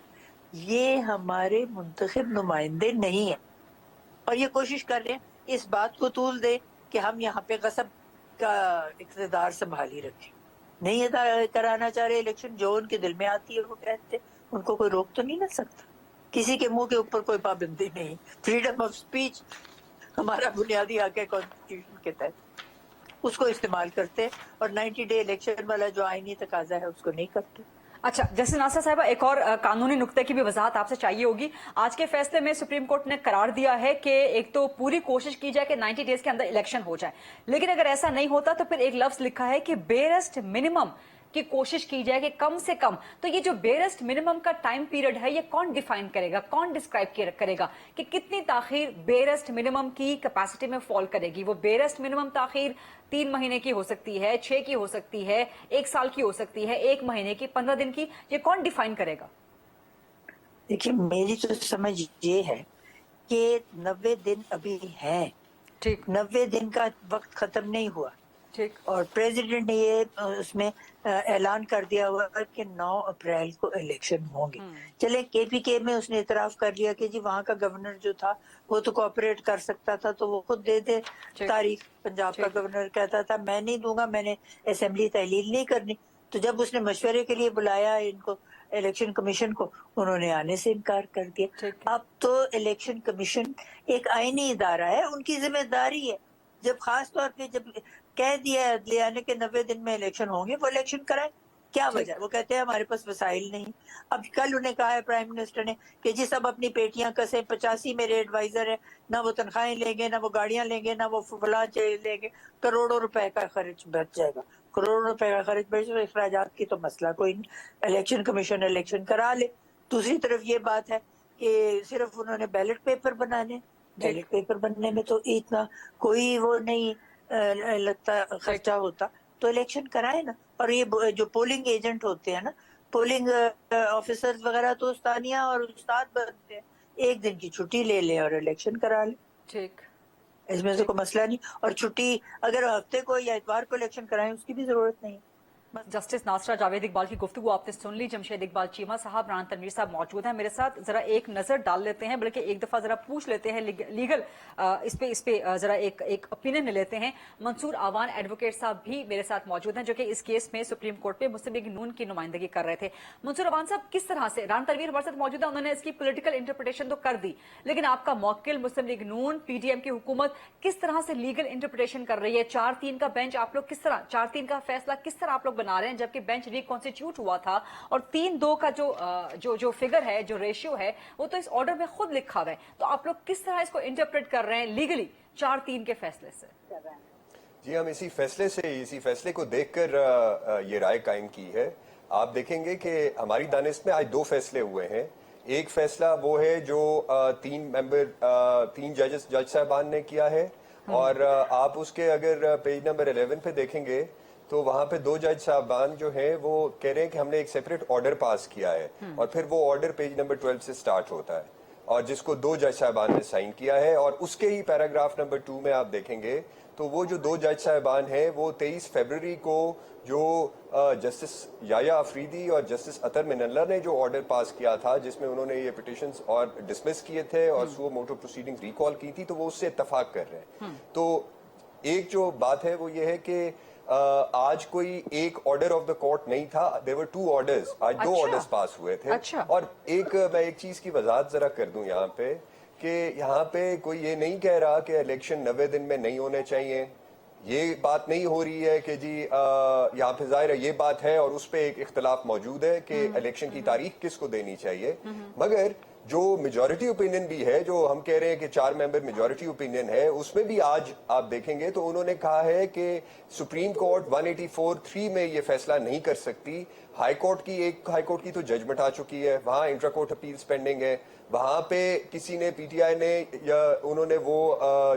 ये हमारे मुंतखब नुमाइंदे नहीं है और ये कोशिश कर रहे हैं इस बात को तूल दे कि हम यहाँ पे गसब का इक़्तिदार संभाली रखें। नहीं कराना चाह रहे इलेक्शन, जो उनके दिल में आती है वो कहते, उनको कोई रोक तो नहीं ना सकता। किसी के मुंह के ऊपर कोई पाबंदी नहीं, फ्रीडम ऑफ स्पीच हमारा बुनियादी हक है कॉन्स्टिट्यूशन के तहत, उसको इस्तेमाल करते और 90 डे इलेक्शन वाला जो आईनी तकाजा है उसको नहीं करते। अच्छा, जैसे नासिर साहिबा, एक और कानूनी नुक्ते की भी वजाहत आपसे चाहिए होगी। आज के फैसले में सुप्रीम कोर्ट ने करार दिया है कि एक तो पूरी कोशिश की जाए कि 90 डेज के अंदर इलेक्शन हो जाए, लेकिन अगर ऐसा नहीं होता तो फिर एक लफ्ज लिखा है कि बेरेस्ट मिनिमम की कोशिश की जाए कि कम से कम। तो ये जो बेरेस्ट मिनिमम का टाइम पीरियड है, ये कौन डिफाइन करेगा, कौन डिस्क्राइब करेगा कि कितनी ताखीर बेरेस्ट मिनिमम की कैपेसिटी में फॉल करेगी? वो बेरेस्ट मिनिमम ताखीर 3 महीने की हो सकती है, 6 की हो सकती है, 1 साल की हो सकती है, 1 महीने की, 15 दिन की, ये कौन डिफाइन करेगा? देखिए, मेरी तो समझ ये है कि 90 दिन अभी है, ठीक, 90 दिन का वक्त खत्म नहीं हुआ, ठीक, और प्रेसिडेंट ने ये उसमें ऐलान कर दिया हुआ कि 9 अप्रैल को इलेक्शन होंगे। चले केपीके में उसने इतराफ कर लिया कि जी वहाँ का गवर्नर जो था वो तो कोऑपरेट कर सकता था, तो वो खुद दे दे तारीख। पंजाब का गवर्नर कहता था मैं नहीं दूंगा, मैंने असेंबली तहलील नहीं करनी। तो जब उसने मशवरे के लिए बुलाया इनको, इलेक्शन कमीशन को, उन्होंने आने से इनकार कर दिया। अब तो इलेक्शन कमीशन एक आईनी इदारा है, उनकी जिम्मेदारी है, जब खास तौर पे जब कह दिया है अदलिया ने कि 90 दिन में इलेक्शन होंगे, वो इलेक्शन कराए। क्या वजह? वो कहते हैं हमारे पास वसाइल नहीं। अब कल उन्हें कहा है प्राइम मिनिस्टर ने कि जी सब अपनी पेटियां कसे, 85 मेरे एडवाइजर है, ना वो तनख्वाहें लेंगे, ना वो गाड़ियां लेंगे, ना वो फला लेंगे, करोड़ों रुपए का खर्च बच जाएगा। करोड़ों रुपए का खर्च बच जाए, अखराजात की तो मसला कोई नहीं, इलेक्शन कमीशन इलेक्शन करा ले। दूसरी तरफ ये बात है कि सिर्फ उन्होंने बैलेट पेपर बनाने, बैलेट पेपर बनने में तो इतना कोई वो नहीं लगता खर्चा होता, तो इलेक्शन कराए ना। और ये जो पोलिंग एजेंट होते हैं ना, पोलिंग ऑफिसर्स वगैरह, तो उस्तानिया और उस्ताद बनते हैं, 1 दिन की छुट्टी ले ले और इलेक्शन करा ले। ठीक, इसमें से कोई मसला नहीं। और छुट्टी अगर हफ्ते को या इतवार को इलेक्शन कराएं, उसकी भी जरूरत नहीं। जस्टिस नासरा जावेद इकबाल की गुफ्तगू आपने सुन ली। जमशेद इकबाल चीमा साहब, राना तनवीर साहब मौजूद हैं मेरे साथ। जरा एक नजर डाल लेते हैं, बल्कि एक दफा जरा पूछ लेते हैं लीगल इस पे जरा एक ओपिनियन लेते हैं। मंसूर आवान एडवोकेट साहब भी मेरे साथ मौजूद हैं, जो कि इस केस में सुप्रीम कोर्ट में मुस्लिम लीग नून की नुमाइंदगी कर रहे थे। मंसूर आवान साहब, किस तरह से, राना तनवीर हमारे साथ मौजूद है, उन्होंने इसकी पोलिटिकल इंटरप्रिटेशन तो कर दी, लेकिन आपका मौकिल मुस्लिम लीग नून पीटीएम की हुकूमत किस तरह से लीगल इंटरप्रिटेशन कर रही है? 4-3 का बेंच आप लोग किस तरह, 4-3 का फैसला किस तरह आप लोग बना रहे हैं, जबकि बेंच रिकॉन्स्टिट्यूट हुआ था और 3-2 का जो फिगर है, जो रेशियो है, वो तो इस ऑर्डर में खुद लिखा हुआ है। तो आप लोग किस तरह इसको इंटरप्रेट कर रहे हैं लीगली 4-3 के फैसले से? जी, हम इसी फैसले को देखकर ये राय कायम की है। आप देखेंगे कि हमारी दानिश में आज 2 फैसले हुए हैं। एक फैसला वो है जो 3 जज साहबान ने किया है, और आप उसके अगर पेज नंबर 11 पे देखेंगे तो वहां पे 2 जज साहबान जो हैं वो कह रहे हैं कि हमने एक सेपरेट ऑर्डर पास किया है, और फिर वो ऑर्डर पेज नंबर 12 से स्टार्ट होता है, और जिसको 2 जज साहबान ने साइन किया है। और उसके ही पैराग्राफ नंबर 2 में आप देखेंगे तो वो जो 2 जज साहबान हैं वो 23 फरवरी को जो जस्टिस याया अफरीदी और जस्टिस अतर मिनल्ला ने जो ऑर्डर पास किया था, जिसमें उन्होंने ये पिटिशंस और डिसमिस किए थे और सो मोटो प्रोसीडिंग्स रिकॉल की थी, तो वो उससे इत्तेफाक कर रहे हैं। तो एक जो बात है वो ये है कि आज कोई एक ऑर्डर ऑफ द कोर्ट नहीं था, देयर वर 2 ऑर्डर्स। आज 2 ऑर्डर्स पास हुए थे। और मैं एक चीज की वजाहत जरा कर दूं यहाँ पे, कि यहाँ पे कोई ये नहीं कह रहा कि इलेक्शन 90 दिन में नहीं होने चाहिए। ये बात नहीं हो रही है कि जी यहाँ पे जाहिर है ये बात है और उस पे एक इख्तलाफ मौजूद है कि इलेक्शन की तारीख किसको देनी चाहिए। मगर जो मेजॉरिटी ओपिनियन भी है, जो हम कह रहे हैं कि 4 मेंबर मेजॉरिटी ओपिनियन है, उसमें भी आज आप देखेंगे तो उन्होंने कहा है कि सुप्रीम कोर्ट 184(3) में ये फैसला नहीं कर सकती। हाई कोर्ट की तो जजमेंट आ चुकी है, वहां इंट्रा कोर्ट अपील्स पेंडिंग है, वहां पे किसी ने पीटीआई ने या उन्होंने वो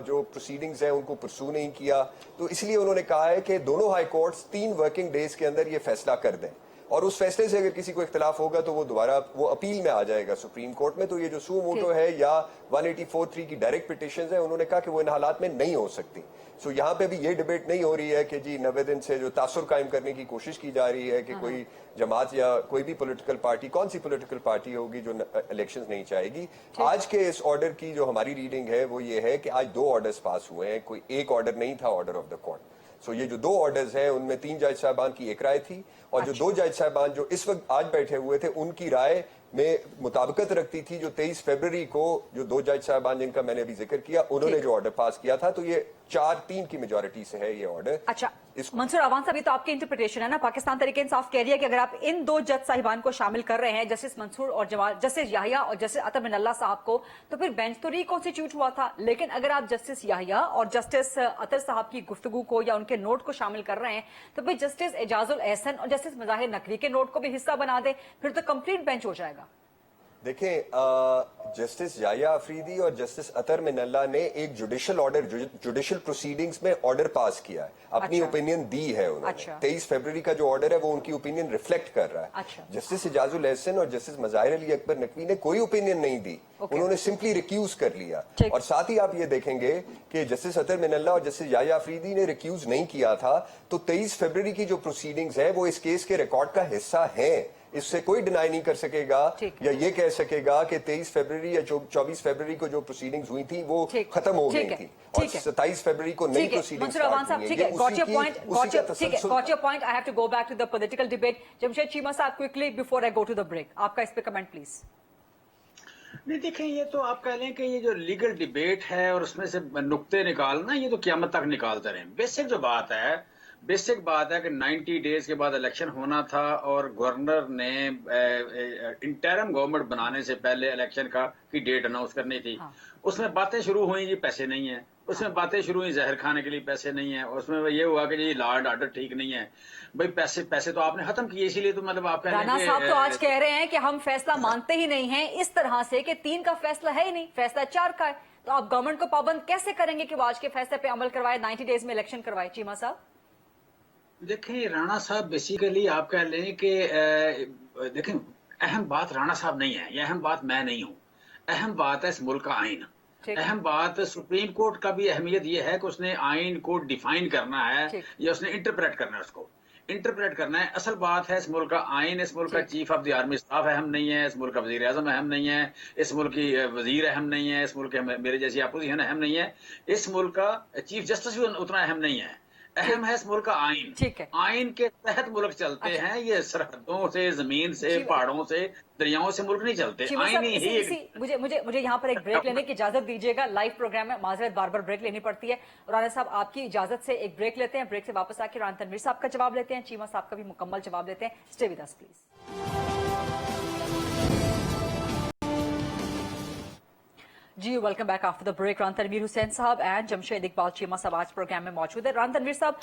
जो प्रोसीडिंग्स हैं उनको परसू नहीं किया, तो इसलिए उन्होंने कहा है कि दोनों हाई कोर्ट्स 3 वर्किंग डेज के अंदर ये फैसला कर दें, और उस फैसले से अगर किसी को इख्तिलाफ होगा तो वो दोबारा वो अपील में आ जाएगा सुप्रीम कोर्ट में। तो ये जो सू मोटो है या 184(3) की डायरेक्ट पिटिशंस है, उन्होंने कहा कि वो इन हालात में नहीं हो सकती। सो यहाँ पे भी ये डिबेट नहीं हो रही है कि जी 90 दिन से जो तासुर कायम करने की कोशिश की जा रही है कि कोई जमात या कोई भी पॉलिटिकल पार्टी, कौन सी पॉलिटिकल पार्टी होगी जो इलेक्शंस नहीं चाहेगी। आज के इस ऑर्डर की जो हमारी रीडिंग है वो ये है कि आज 2 ऑर्डर्स पास हुए हैं, कोई एक ऑर्डर नहीं था ऑर्डर ऑफ द कोर्ट। सो ये जो 2 ऑर्डर्स हैं उनमें 3 जज साहबान की एक राय थी, और जो 2 जज साहबान जो इस वक्त आज बैठे हुए थे उनकी राय में मुताबिकत रखती थी जो 23 फरवरी को जो 2 जज साहबान जिनका मैंने अभी जिक्र किया उन्होंने जो ऑर्डर पास किया था, तो ये 4-3 की मेजॉरिटी से है ये ऑर्डर। अच्छा मंसूर अवान साहब, ये तो आपकी इंटरप्रिटेशन है ना। पाकिस्तान तरीके इंसाफ कह रही है कि अगर आप इन 2 जज साहिबान को शामिल कर रहे हैं, जस्टिस मंसूर और जस्टिस याहिया और जस्टिस अतर मिनल्ला साहब को, तो फिर बेंच तो रिकॉन्स्टिट्यूट हुआ था। लेकिन अगर आप जस्टिस याहिया और जस्टिस अतर साहब की गुफ्तगू को या उनके नोट को शामिल कर रहे हैं, तो फिर जस्टिस एजाजुल एहसन और जस्टिस मज़ाहिर नकवी के नोट को भी हिस्सा बना दे, फिर तो कंप्लीट बेंच हो जाएगा। देखें, जस्टिस याहिया अफरीदी और जस्टिस अतर मिनल्ला ने एक जुडिशियल ऑर्डर, जुडिशियल प्रोसीडिंग्स में ऑर्डर पास किया है, अपनी ओपिनियन दी है उन्होंने। 23 फरवरी का जो ऑर्डर है वो उनकी ओपिनियन रिफ्लेक्ट कर रहा है। जस्टिस एजाजुल एहसन और जस्टिस मज़ाहिर अली अकबर नकवी ने कोई ओपिनियन नहीं दी, उन्होंने सिंपली रिक्यूज कर लिया। और साथ ही आप ये देखेंगे कि जस्टिस अतर मिनल्ला और जस्टिस याहिया अफरीदी ने रिक्यूज नहीं किया था, तो 23 फरवरी की जो प्रोसीडिंग्स है वो इस केस के रिकॉर्ड का हिस्सा है। इससे कोई डिनाई नहीं कर सकेगा या ये कह सकेगा कि 23 फरवरी या 24 फरवरी को जो प्रोसीडिंग्स हुई थी वो खत्म हो गई थी और 27 फरवरी को नई प्रोसीडिंग्स स्टार्ट हुई हैं। Got your point, got your point. I have to go back to the political debate. Jamshed Cheema साहब, quickly before I go to the break, आपका इस पे कमेंट प्लीज। नहीं देखें, ये तो आप कह लें कि ये जो लीगल डिबेट है और उसमें से नुक्ते निकालना, ये तो क़यामत तक निकालते रहें। बेसिक बात है कि 90 डेज के बाद इलेक्शन होना था और गवर्नर ने इंटरिम गवर्नमेंट बनाने से पहले इलेक्शन की डेट अनाउंस करनी थी। उसमें बातें शुरू हुई जी पैसे नहीं है, उसमें बातें शुरू हुई जहर खाने के लिए पैसे नहीं है, उसमें ये हुआ कि जी लॉ एंड ऑर्डर ठीक नहीं है। भाई पैसे तो आपने खत्म किए, इसीलिए तो मतलब आप राणा साहब तो आज कह रहे हैं कि हम फैसला मानते ही नहीं है इस तरह से कि 3 का फैसला है ही नहीं, फैसला 4 का है। तो आप गवर्नमेंट को पाबंद कैसे करेंगे कि वो आज के फैसले पे अमल करवाए, 90 डेज में इलेक्शन करवाए? चीमा साहब देखें, राणा साहब बेसिकली आप कह लें कि देखें, अहम बात राणा साहब नहीं है, यह अहम बात मैं नहीं हूं। अहम बात है इस मुल्क का आइन। अहम बात सुप्रीम कोर्ट का भी अहमियत यह है कि उसने आइन को डिफाइन करना है या उसने इंटरप्रेट करना है, उसको इंटरप्रेट करना है। असल बात है इस मुल्क का आइन, इस मुल्क का chief of the army staff अहम नहीं है, इस मुल्क का वजीर आजम अहम नहीं है, इस मुल्क की वजीर अहम नहीं है, इस मुल्क के मेरे जैसी अपोजिशन अहम नहीं है, इस मुल्क का चीफ जस्टिस भी उतना अहम नहीं है। अहम है इस मुल्क का आइन। आइन के तहत मुल्क चलते हैं, ये सरहदों से, जमीन से, पहाड़ों से, दरियाओं से मुल्क नहीं चलते। आइन ही मुझे यहाँ पर एक ब्रेक लेने की इजाजत दीजिएगा, लाइव प्रोग्राम में माजरत बार ब्रेक लेनी पड़ती है। राणा साहब आपकी इजाजत से एक ब्रेक लेते हैं, ब्रेक से वापस आके राणा तनवीर साहब का जवाब लेते हैं, चीमा साहब का भी मुकम्मल जवाब लेते हैं। Stay with us please. जी welcome back after the break. Rana Tanveer Hussain साहब एंड जमशेद इकबाल चीमा साहब आज प्रोग्राम में मौजूद है। रान तनवीर साहब,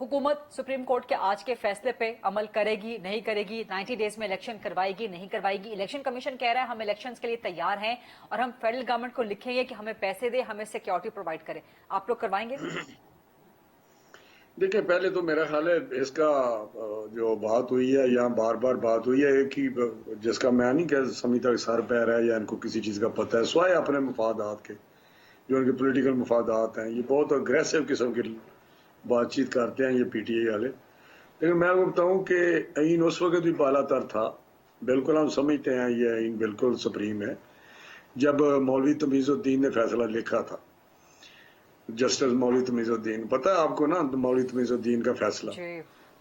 हुकूमत सुप्रीम कोर्ट के आज के फैसले पे अमल करेगी नहीं करेगी, 90 डेज में इलेक्शन करवाएगी नहीं करवाएगी? इलेक्शन कमीशन कह रहा है हम इलेक्शंस के लिए तैयार हैं और हम फेडरल गवर्नमेंट को लिखेंगे कि हमें पैसे दे, हमें सिक्योरिटी प्रोवाइड करे। आप लोग करवाएंगे? देखिए, पहले तो मेरा ख्याल है इसका जो बात हुई है, यहाँ बार बात हुई है एक ही, जिसका मैं नहीं कह समझता सर पैर है या इनको किसी चीज़ का पता है, स्वाय अपने मुफादात के, जो उनके पॉलिटिकल मुफादात हैं। ये बहुत अग्रेसिव किस्म की बातचीत करते हैं ये PTI वाले। लेकिन मैं बताऊं कि आइन उस वक्त भी बालातर था, बिल्कुल हम समझते हैं ये आइन बिल्कुल सुप्रीम है। जब मौलवी तमीज़ुद्दीन ने फैसला लिखा था, जस्टिस मौलवी तमीज़ुद्दीन, पता है आपको ना मौलवी तमीज़ुद्दीन का फैसला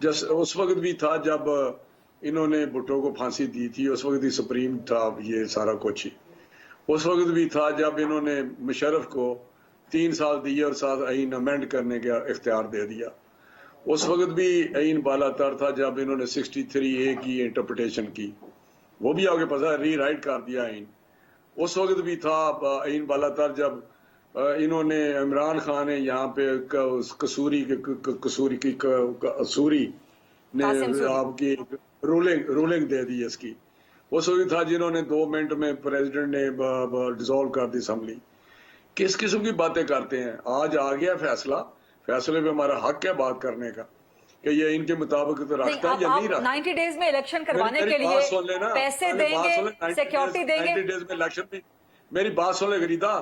जस्ट उस वक्त भी था जब इन्होंने भुट्टो को फांसी दी थी, उस वक्त ही सुप्रीम था ये सारा कुछ ही। उस वक्त भी था जब इन्होंने मुशर्रफ को 3 साल दिए और साथ आइन अमेंड करने का इख्तियार दे दिया। उस वक्त भी आइन बालातर था जब इन्होंने 63A की इंटरप्रिटेशन की, वो भी आगे पता री राइट कर दिया आइन। उस वक्त भी था आइन बालातर जब इन्होंने इमरान खान ने यहाँ पे कसूरी ने आपकी रूलिंग दे दी इसकी। उस वक्त था जिन्होंने 2 मिनट में प्रेसिडेंट ने डिसॉल्व कर दी असेंबली। किस किस्म की बातें करते हैं। आज आ गया फैसले पे हमारा हक है बात करने का कि ये इनके मुताबिक तो रखता है या नहीं रखता। 90 डेज में इलेक्शन करवाने के लिए पैसे देंगे, सिक्योरिटी देंगे। 90 डेज में इलेक्शन भी, मेरी बात सुन ले गरीदा,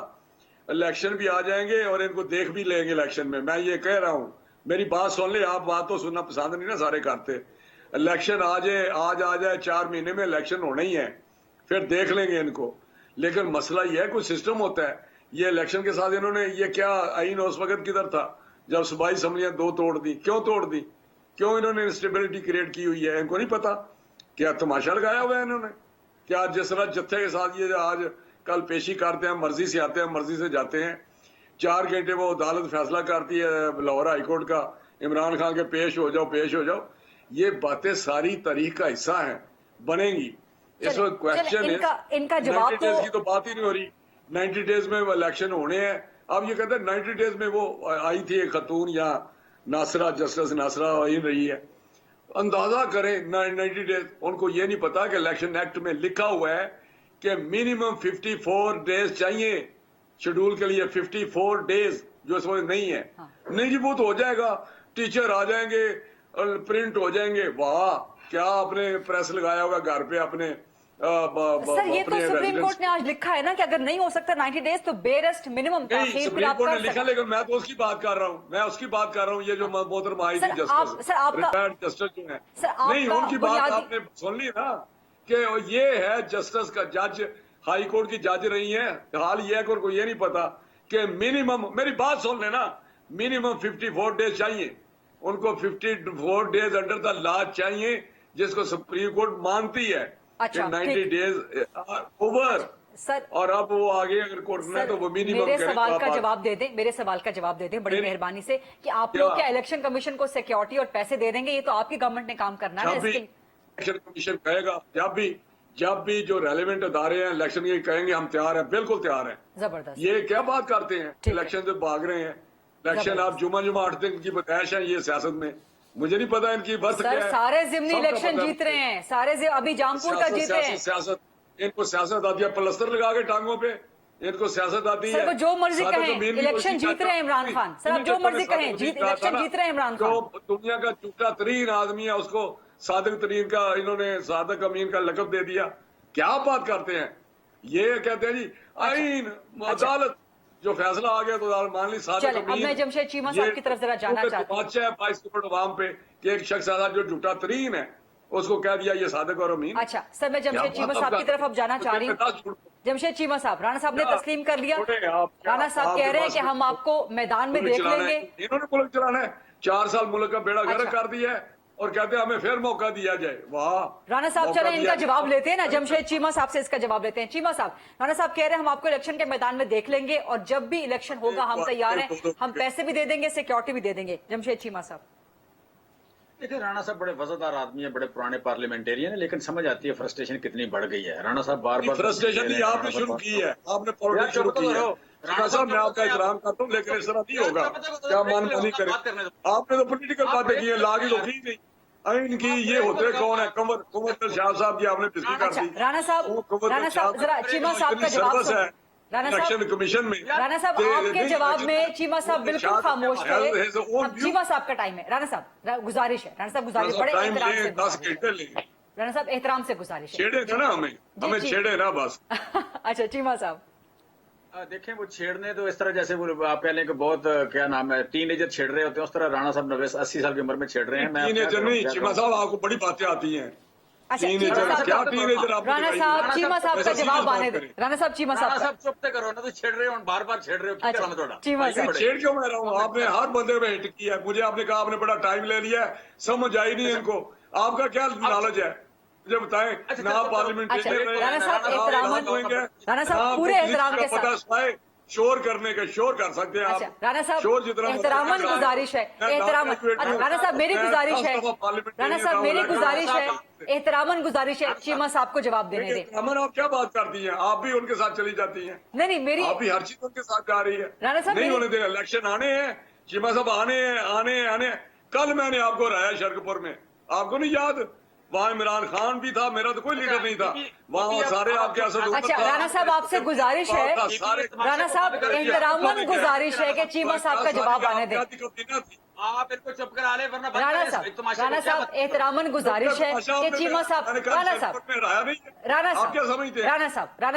इलेक्शन भी आ जाएंगे और इनको देख भी लेंगे इलेक्शन में। मैं ये कह रहा हूँ, मेरी बात सुन ले। आप बात तो सुनना पसंद नहीं ना सारे करते। इलेक्शन आज आ जाए 4 महीने में इलेक्शन होना ही है, फिर देख लेंगे इनको। लेकिन मसला ये है, कुछ सिस्टम होता है। ये इलेक्शन के साथ इन्होंने ये क्या आइन उस वक्त किधर था जब सूबाई असम्बलियां 2 तोड़ दी? क्यों तोड़ दी? क्यों इन्होंने इंस्टेबिलिटी क्रिएट की हुई है? इनको नहीं पता क्या तमाशा लगाया हुआ है इन्होंने? कि आज जिस तरह जत्थे के साथ ये आज कल पेशी करते हैं, मर्जी से आते हैं, मर्जी से जाते हैं, 4 घंटे वो अदालत फैसला करती है लाहौर हाईकोर्ट का, इमरान खान के पेश हो जाओ, पेश हो जाओ। ये बातें सारी तारीख का हिस्सा हैं, बनेंगी। इस वक्त क्वेश्चन इनका जवाब 90 डेज की तो बात ही नहीं हो रही। 90 डेज में इलेक्शन होने हैं। अब ये कहते हैं 90 डेज में वो आई थी एक खतून या नासरा, जस्टिस नासरा ही रही है। अंदाजा करें 90 डेज, उनको ये नहीं पता कि इलेक्शन एक्ट में लिखा हुआ है कि मिनिमम 54 डेज चाहिए शेड्यूल के लिए। 54 डेज जो इसमें नहीं है। नहीं जी वो तो हो जाएगा, टीचर आ जाएंगे, प्रिंट हो जाएंगे। वाह, क्या आपने प्रेस लगाया होगा घर पे अपने। सर ये तो सुप्रीम कोर्ट ने आज लिखा है ना कि अगर नहीं हो सकता 90 डेज तो बेरेस्ट मिनिमम सुप्रीम कोर्ट ने लिखा, लेकिन मैं तो उसकी बात कर रहा हूँ, मैं उसकी बात कर रहा हूँ। ये जो मोहतरमा आई थी जस्टिस, रिटायर्ड जस्टिस जो है, नहीं उनकी बात आपने सुन ली ना कि ये है जस्टिस का जज, हाई कोर्ट की जज रही है। हाल ये है कि उनको ये नहीं पता कि मिनिमम, मेरी बात सुन लेना, मिनिमम 54 डेज चाहिए उनको। 54 डेज अंडर द लॉ चाहिए, जिसको सुप्रीम कोर्ट मानती है। अच्छा, 90 डेज ओवर सर। और अब वो आगे अगर कोर्ट में तो वो मिनिमम मेरे सवाल का जवाब दे दें, मेरे सवाल का जवाब दे दें बड़ी मेहरबानी से, कि आप लोग क्या इलेक्शन कमीशन को सिक्योरिटी और पैसे दे देंगे? ये तो आपकी गवर्नमेंट ने काम करना है। इलेक्शन कमीशन कहेगा, जब भी जो रेलेवेंट अदारे हैं इलेक्शन के कहेंगे हम तैयार हैं, बिल्कुल तैयार हैं। जबरदस्त। ये क्या बात करते हैं, इलेक्शन से भाग रहे हैं। इलेक्शन आप जुमा 8 दिन की बताइश है ये सियासत में। मुझे नहीं पता इनकी वर्ष क्या है। सारे जिमनी इलेक्शन जीत रहे हैं, सारे अभी जामपुर का जीते हैं। सियासत, इनको सियासत आती है, प्लस्तर लगा के टांगों पे इनको सियासत आती है। सर जो मर्जी कहें, इलेक्शन जीत रहे हैं इमरान खान। सर आप जो मर्जी कहें, इलेक्शन जीत रहे हैं इमरान खान। जो दुनिया का झूठा तरीन आदमी है उसको सादिक तरीन का इन्होंने सादिक अमीन का लकब दे दिया। क्या बात करते हैं? ये कहते हैं जी आईन अदालत, जो फैसला आ गया तो अदालत मान ली। सादिक अमीन, अब मैं जमशेद चीमा साहब की तरफ जरा जाना चाहती हूं। बादशाह है 22 करोड़ अवाम पे कि एक शख्स ऐसा जो झूठा तरीन है उसको कह दिया ये सादिक और अमीन। अच्छा सर, मैं जमशेद चीमा साहब की तरफ अब जाना चाह रही हूँ। जमशेद चीमा साहब, राणा साहब ने तस्लीम कर लिया। राणा साहब कह रहे हैं कि हम आपको मैदान में देख लेंगे। इन्होंने मुल्क चलाना है, 4 साल मुल्क का बेड़ा गर्क कर दिया है और कहते हैं हमें फिर मौका दिया जाए। वाह राणा साहब, चले इनका जवाब लेते हैं ना, जमशेद चीमा साहब से इसका जवाब लेते हैं। चीमा साहब, राणा साहब कह रहे हैं हम आपको इलेक्शन के मैदान में देख लेंगे और जब भी इलेक्शन होगा हम तैयार हैं, हम पैसे भी दे देंगे, सिक्योरिटी भी दे देंगे। जमशेद चीमा साहब देखिए, राणा साहब बड़े वफादार आदमी है, बड़े पुराने पार्लियामेंटेरियन है, लेकिन समझ आती है फ्रस्ट्रेशन कितनी बढ़ गई है। राणा साहब बार-बार फ्रस्ट्रेशन नहीं आपने शुरू की है, आपने पॉलिटिक्स शुरू की है। राणा साहब मैं आपका एहतराम करता हूँ, लेकिन इस तरह नहीं होगा। क्या मनमानी करें? आपने तो पॉलिटिकल बातें की है, लाग ही तो की नहीं। इनकी ये होते कौन है? कुंवर शाह साहब की आपने पिछली कर दी। राणा साहब जरा चीमा साहब का जवाब सुनिए। इलेक्शन कमीशन में राणा साहब आपके जवाब में चीमा साहब बिल्कुल खामोश थे। अब चीमा साहब का टाइम है। राणा साहब गुजारिश है, राणा साहब गुजारिश, बड़े एहतराम से 10 घंटे ले राणा साहब एहतराम से गुजारिश है। छेड़े थे ना हमें छेड़े ना बस। अच्छा चीमा साहब देखें, वो छेड़ने तो इस तरह जैसे वो आप कह लें कि बहुत क्या नाम है टीनेजर छेड़ रहे होते हैं, उस तरह राणा साहब 90-80 साल की उम्र में छेड़ रहे हैं। टीनेजर नहीं चीमा साहब, आपको बड़ी बातें आती हैं। अच्छा क्या टीनेजर? राणा साहब चीमा साहब का जवाब आने दे। राणा साहब चीमा साहब चुप करो ना, तो छेड़ रहे हो, बार-बार छेड़ रहे हो। अच्छा चीमा साहब छेड़ क्यों मैं रहा हूँ? आपने हर बंदे में हिट किया। मुझे आपने कहा आपने बड़ा टाइम ले लिया है, समझ आई नहीं इनको। आपका क्या नॉलेज है मुझे बताएं ना। पार्लियामेंट राणा साहब पूरे एहतराम के साथ शोर करने का शोर कर सकते हैं आप। राणा साहब शोर जितना एहतरामन गुजारिश है, एहतराम। राणा साहब मेरी गुजारिश है, राणा साहब मेरी गुजारिश है, एहतरामन गुजारिश है चीमा साहब को जवाब देने दे। अमन आप क्या बात करती हैं? आप भी उनके साथ चली जाती हैं। नहीं मेरी, आप भी हर चीज उनके साथ जा रही है। राणा साहब नहीं होने दे, इलेक्शन आने हैं, चीमा साहब आने। कल मैंने आपको हराया शरकपुर में, आपको नहीं याद? वहाँ इमरान खान भी था, मेरा तो कोई लीडर नहीं था वहाँ, सारे आपके असद। अच्छा राणा साहब आपसे गुजारिश है, राणा साहब एहतरामन गुजारिश है कि चीमा साहब का जवाब आने दें। आप इनको चुप करा ले, वरना राणा साहब एहतरामन गुजारिश है कि चीमा साहब, राणा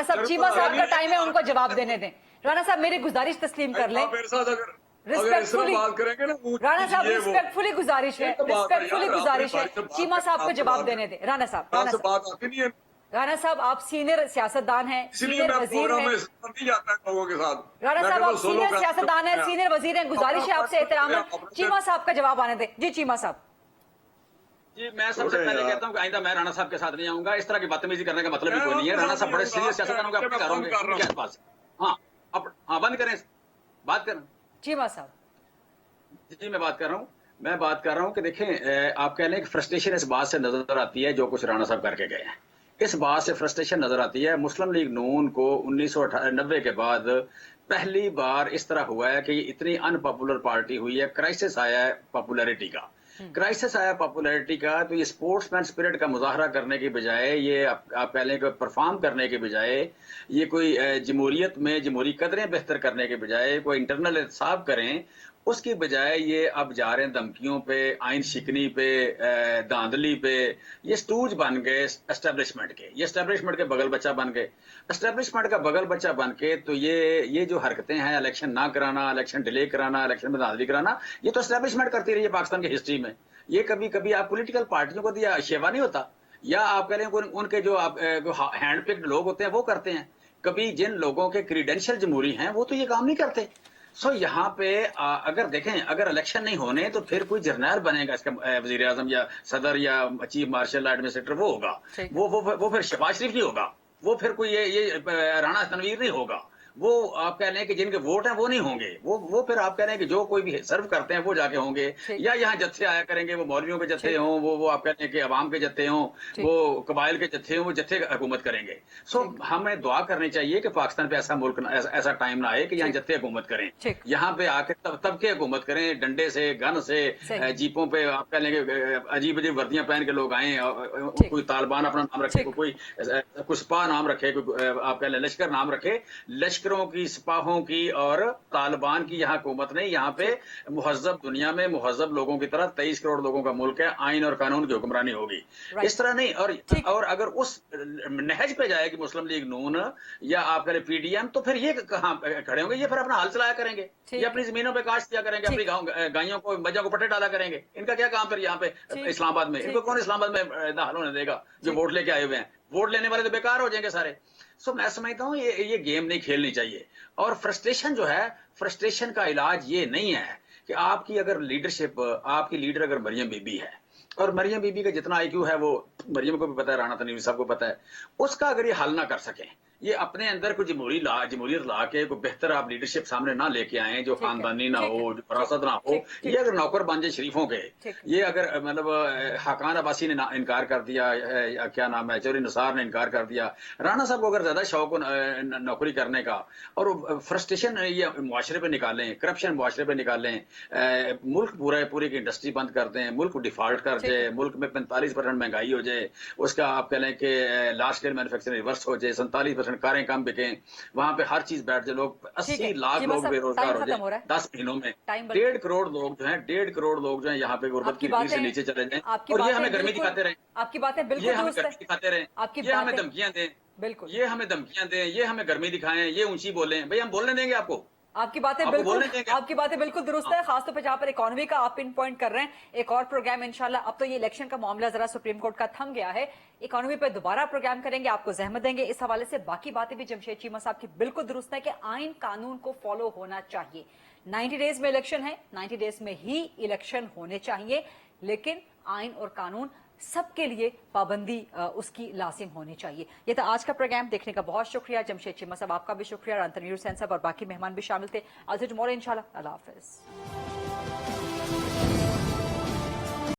साहब चीमा साहब का टाइम है, उनको जवाब देने दें। राणा साहब मेरी गुजारिश तस्लीम कर लें, रिस्पेक्टफुली। राणा साहब रिस्पेक्टफुली गुजारिश है, चीमा साहब को जवाब देने दे। राणा साहब राणा साहब आप सीनियर सियासतदान हैं, सीनियर वजीर हैं। राणा साहब आप सीनियर सियासतदान हैं, सीनियर वजीर हैं, गुजारिश है आपसे एहतराम, चीमा साहब का जवाब आने दे। जी चीमा साहब। जी मैं सबसे पहले कहता हूँ कि आइंदा मैं राणा साहब के साथ नहीं आऊंगा। इस तरह की बदतमीजी करने का मतलब ही कोई नहीं है। राणा साहब बड़े सीरियस सियासतदान होंगे, अपने घर होंगे, उनके आसपास। हाँ अब हाँ बंद करें, बात करें। जी साहब जी मैं बात कर रहा हूँ कि देखें, आप कह लें कि फ्रस्ट्रेशन इस बात से नजर आती है जो कुछ राणा साहब करके गए हैं। इस बात से फ्रस्ट्रेशन नजर आती है। मुस्लिम लीग नून को 1990 के बाद पहली बार इस तरह हुआ है कि ये इतनी अनपॉपुलर पार्टी हुई है। क्राइसिस आया है पॉपुलैरिटी का। तो ये स्पोर्ट्समैन स्पिरिट का मुजाहरा करने की बजाय, ये आप कह लें कि परफॉर्म करने के बजाय, ये कोई जमहूरियत में जमहूरी कदरें बेहतर करने के बजाय कोई इंटरनल एहतसाब करें, उसकी बजाय ये अब जा रहे हैं धमकियों पे, आइन शिकनी पे, धांधली पे। ये स्टूज बन गए एस्टेब्लिशमेंट के, ये एस्टेब्लिशमेंट के बगल बच्चा बन गए। एस्टेब्लिशमेंट का बगल बच्चा बन के तो ये जो हरकतें हैं, इलेक्शन ना कराना, इलेक्शन डिले कराना, इलेक्शन में धांधली कराना, ये तो एस्टेब्लिशमेंट करती रही है पाकिस्तान की हिस्ट्री में। ये कभी कभी आप पॉलिटिकल पार्टियों को दिया शेवा नहीं होता, या आप कह रहे हैं उनके जो हैंड पिक्ड लोग होते हैं वो करते हैं। कभी जिन लोगों के क्रीडेंशियल जमहूरी हैं वो तो ये काम नहीं करते। सो यहाँ पे अगर देखें, अगर इलेक्शन नहीं होने तो फिर कोई जर्नैल बनेगा इसका, वजीर आजम या सदर या चीफ मार्शल एडमिनिस्ट्रेटर वो होगा। वो फिर शहबाज शरीफ नहीं होगा, वो फिर कोई ये राणा तनवीर नहीं होगा। वो आप कह लें कि जिनके वोट हैं वो नहीं होंगे, वो फिर आप कह रहे हैं कि जो कोई भी सर्व करते हैं वो जाके होंगे, या यहाँ जत्थे आया करेंगे, वो मौलवियों के जत्थे हों, वो आप कह रहे हैं कि अवाम के जत्थे हों, वो कबाइल के जत्थे हों, वो जत्थे हुकूमत करेंगे। सो हमें दुआ करनी चाहिए कि पाकिस्तान पे ऐसा मुल्क ऐसा टाइम ना आए कि यहाँ जत्थे हुकूमत करें। यहाँ पे आके तब के हुकूमत करें, डंडे से, गन से, जीपों पे आप कह लेंगे अजीब अजीब वर्दियां पहन के लोग आए, कोई तालिबान अपना नाम रखे, कोई कुसपा नाम रखे, आप कह लें लश्कर नाम रखे। लश्करों की, सिपाहों की और तालिबान की यहाँ हुकूमत नहीं। यहाँ पे मुहज्जब दुनिया में मुहज्जब लोगों की तरह 23 करोड़ लोगों का मुल्क है, आइन और कानून की हुक्मरानी होगी। इस तरह नहीं। और अगर उस नहज पे जाएगी मुस्लिम लीग नून या आप करें पीडीएम, तो फिर ये कहाँ खड़े होंगे? ये फिर अपना हाल चलाया करेंगे, ये अपनी जमीनों पे काश्त किया करेंगे, अपनी गायों को, मज्जों को पट्टे डाला करेंगे। इनका क्या काम फिर यहाँ पे इस्लामाबाद में? इनको कौन इस्लामाबाद में हाल होने देगा जो वोट लेके आए हुए हैं? वोट लेने वाले तो बेकार हो जाएंगे सारे। सो मैं समझता हूँ ये गेम नहीं खेलनी चाहिए। और फ्रस्ट्रेशन जो है, फ्रस्ट्रेशन का इलाज ये नहीं है कि आपकी अगर लीडरशिप, आपकी लीडर अगर मरियम बीबी है, और मरियम बीबी का जितना आईक्यू है वो मरियम को भी पता है, राणा तनवीर साहब को पता है, उसका अगर ये हल ना कर सकें, ये अपने अंदर कोई जमहूरियत ला के कोई बेहतर आप लीडरशिप सामने ना लेके आए, जो खानदानी ना हो, जो फरासत ना हो, ये अगर नौकर बन जाए शरीफों के, ये अगर मतलब हाकान अब्बासी ने इनकार कर दिया, या क्या नाम है, चौधरी निसार ने इनकार कर दिया, राणा साहब को अगर ज्यादा शौक नौकरी करने का, और फ्रस्ट्रेशन ये मुआशरे पे निकालें, करप्शन मुआशरे पे निकालें, मुल्क पूरी की इंडस्ट्री बंद कर दें, मुल्क डिफॉल्ट कर जाए, मुल्क में 45% महंगाई हो जाए, उसका आप कह लें कि लार्ज स्केल मैन्युफैक्चरिंग रिवर्स हो जाए, 47% कारें कम बिकें, वहां पे हर चीज बैठ जाए, लोग 80 लाख लोग बेरोजगार हो जाए 10 महीनों में, 1.5 करोड़ लोग जो हैं, 1.5 करोड़ लोग जो हैं यहाँ पे गुर्बत की नींव से नीचे चले जाएं, और ये हमें गर्मी दिखाते रहे, आपकी बातें बिल्कुल ये हमें गर्मी दिखाते रहे, ये हमें धमकियां दें, बिल्कुल ये हमें धमकियां दें, ये हमें गर्मी दिखाएं, ये ऊंची बोलें, भाई हम बोलने देंगे आपको? आपकी बातें बिल्कुल दुरुस्त है, खासतौर पे जहां पर इकोनॉमी का आप पिन पॉइंट कर रहे हैं। एक और प्रोग्राम इंशाल्लाह, अब तो ये इलेक्शन का मामला जरा सुप्रीम कोर्ट का थम गया है, इकोनॉमी पे दोबारा प्रोग्राम करेंगे, आपको जहमत देंगे इस हवाले से। बाकी बातें भी जमशेद चीमा साहब की बिल्कुल दुरुस्त है कि आइन कानून को फॉलो होना चाहिए। 90 डेज में इलेक्शन है, 90 डेज में ही इलेक्शन होने चाहिए, लेकिन आइन और कानून सबके लिए पाबंदी उसकी लाजिम होनी चाहिए। ये था आज का प्रोग्राम, देखने का बहुत शुक्रिया। जमशेद चीमा साहब आपका भी शुक्रिया, रणतनवीर हुसैन साहब और बाकी मेहमान भी शामिल थे। आज टुमारो इंशाल्लाह। अल्लाह हाफिज।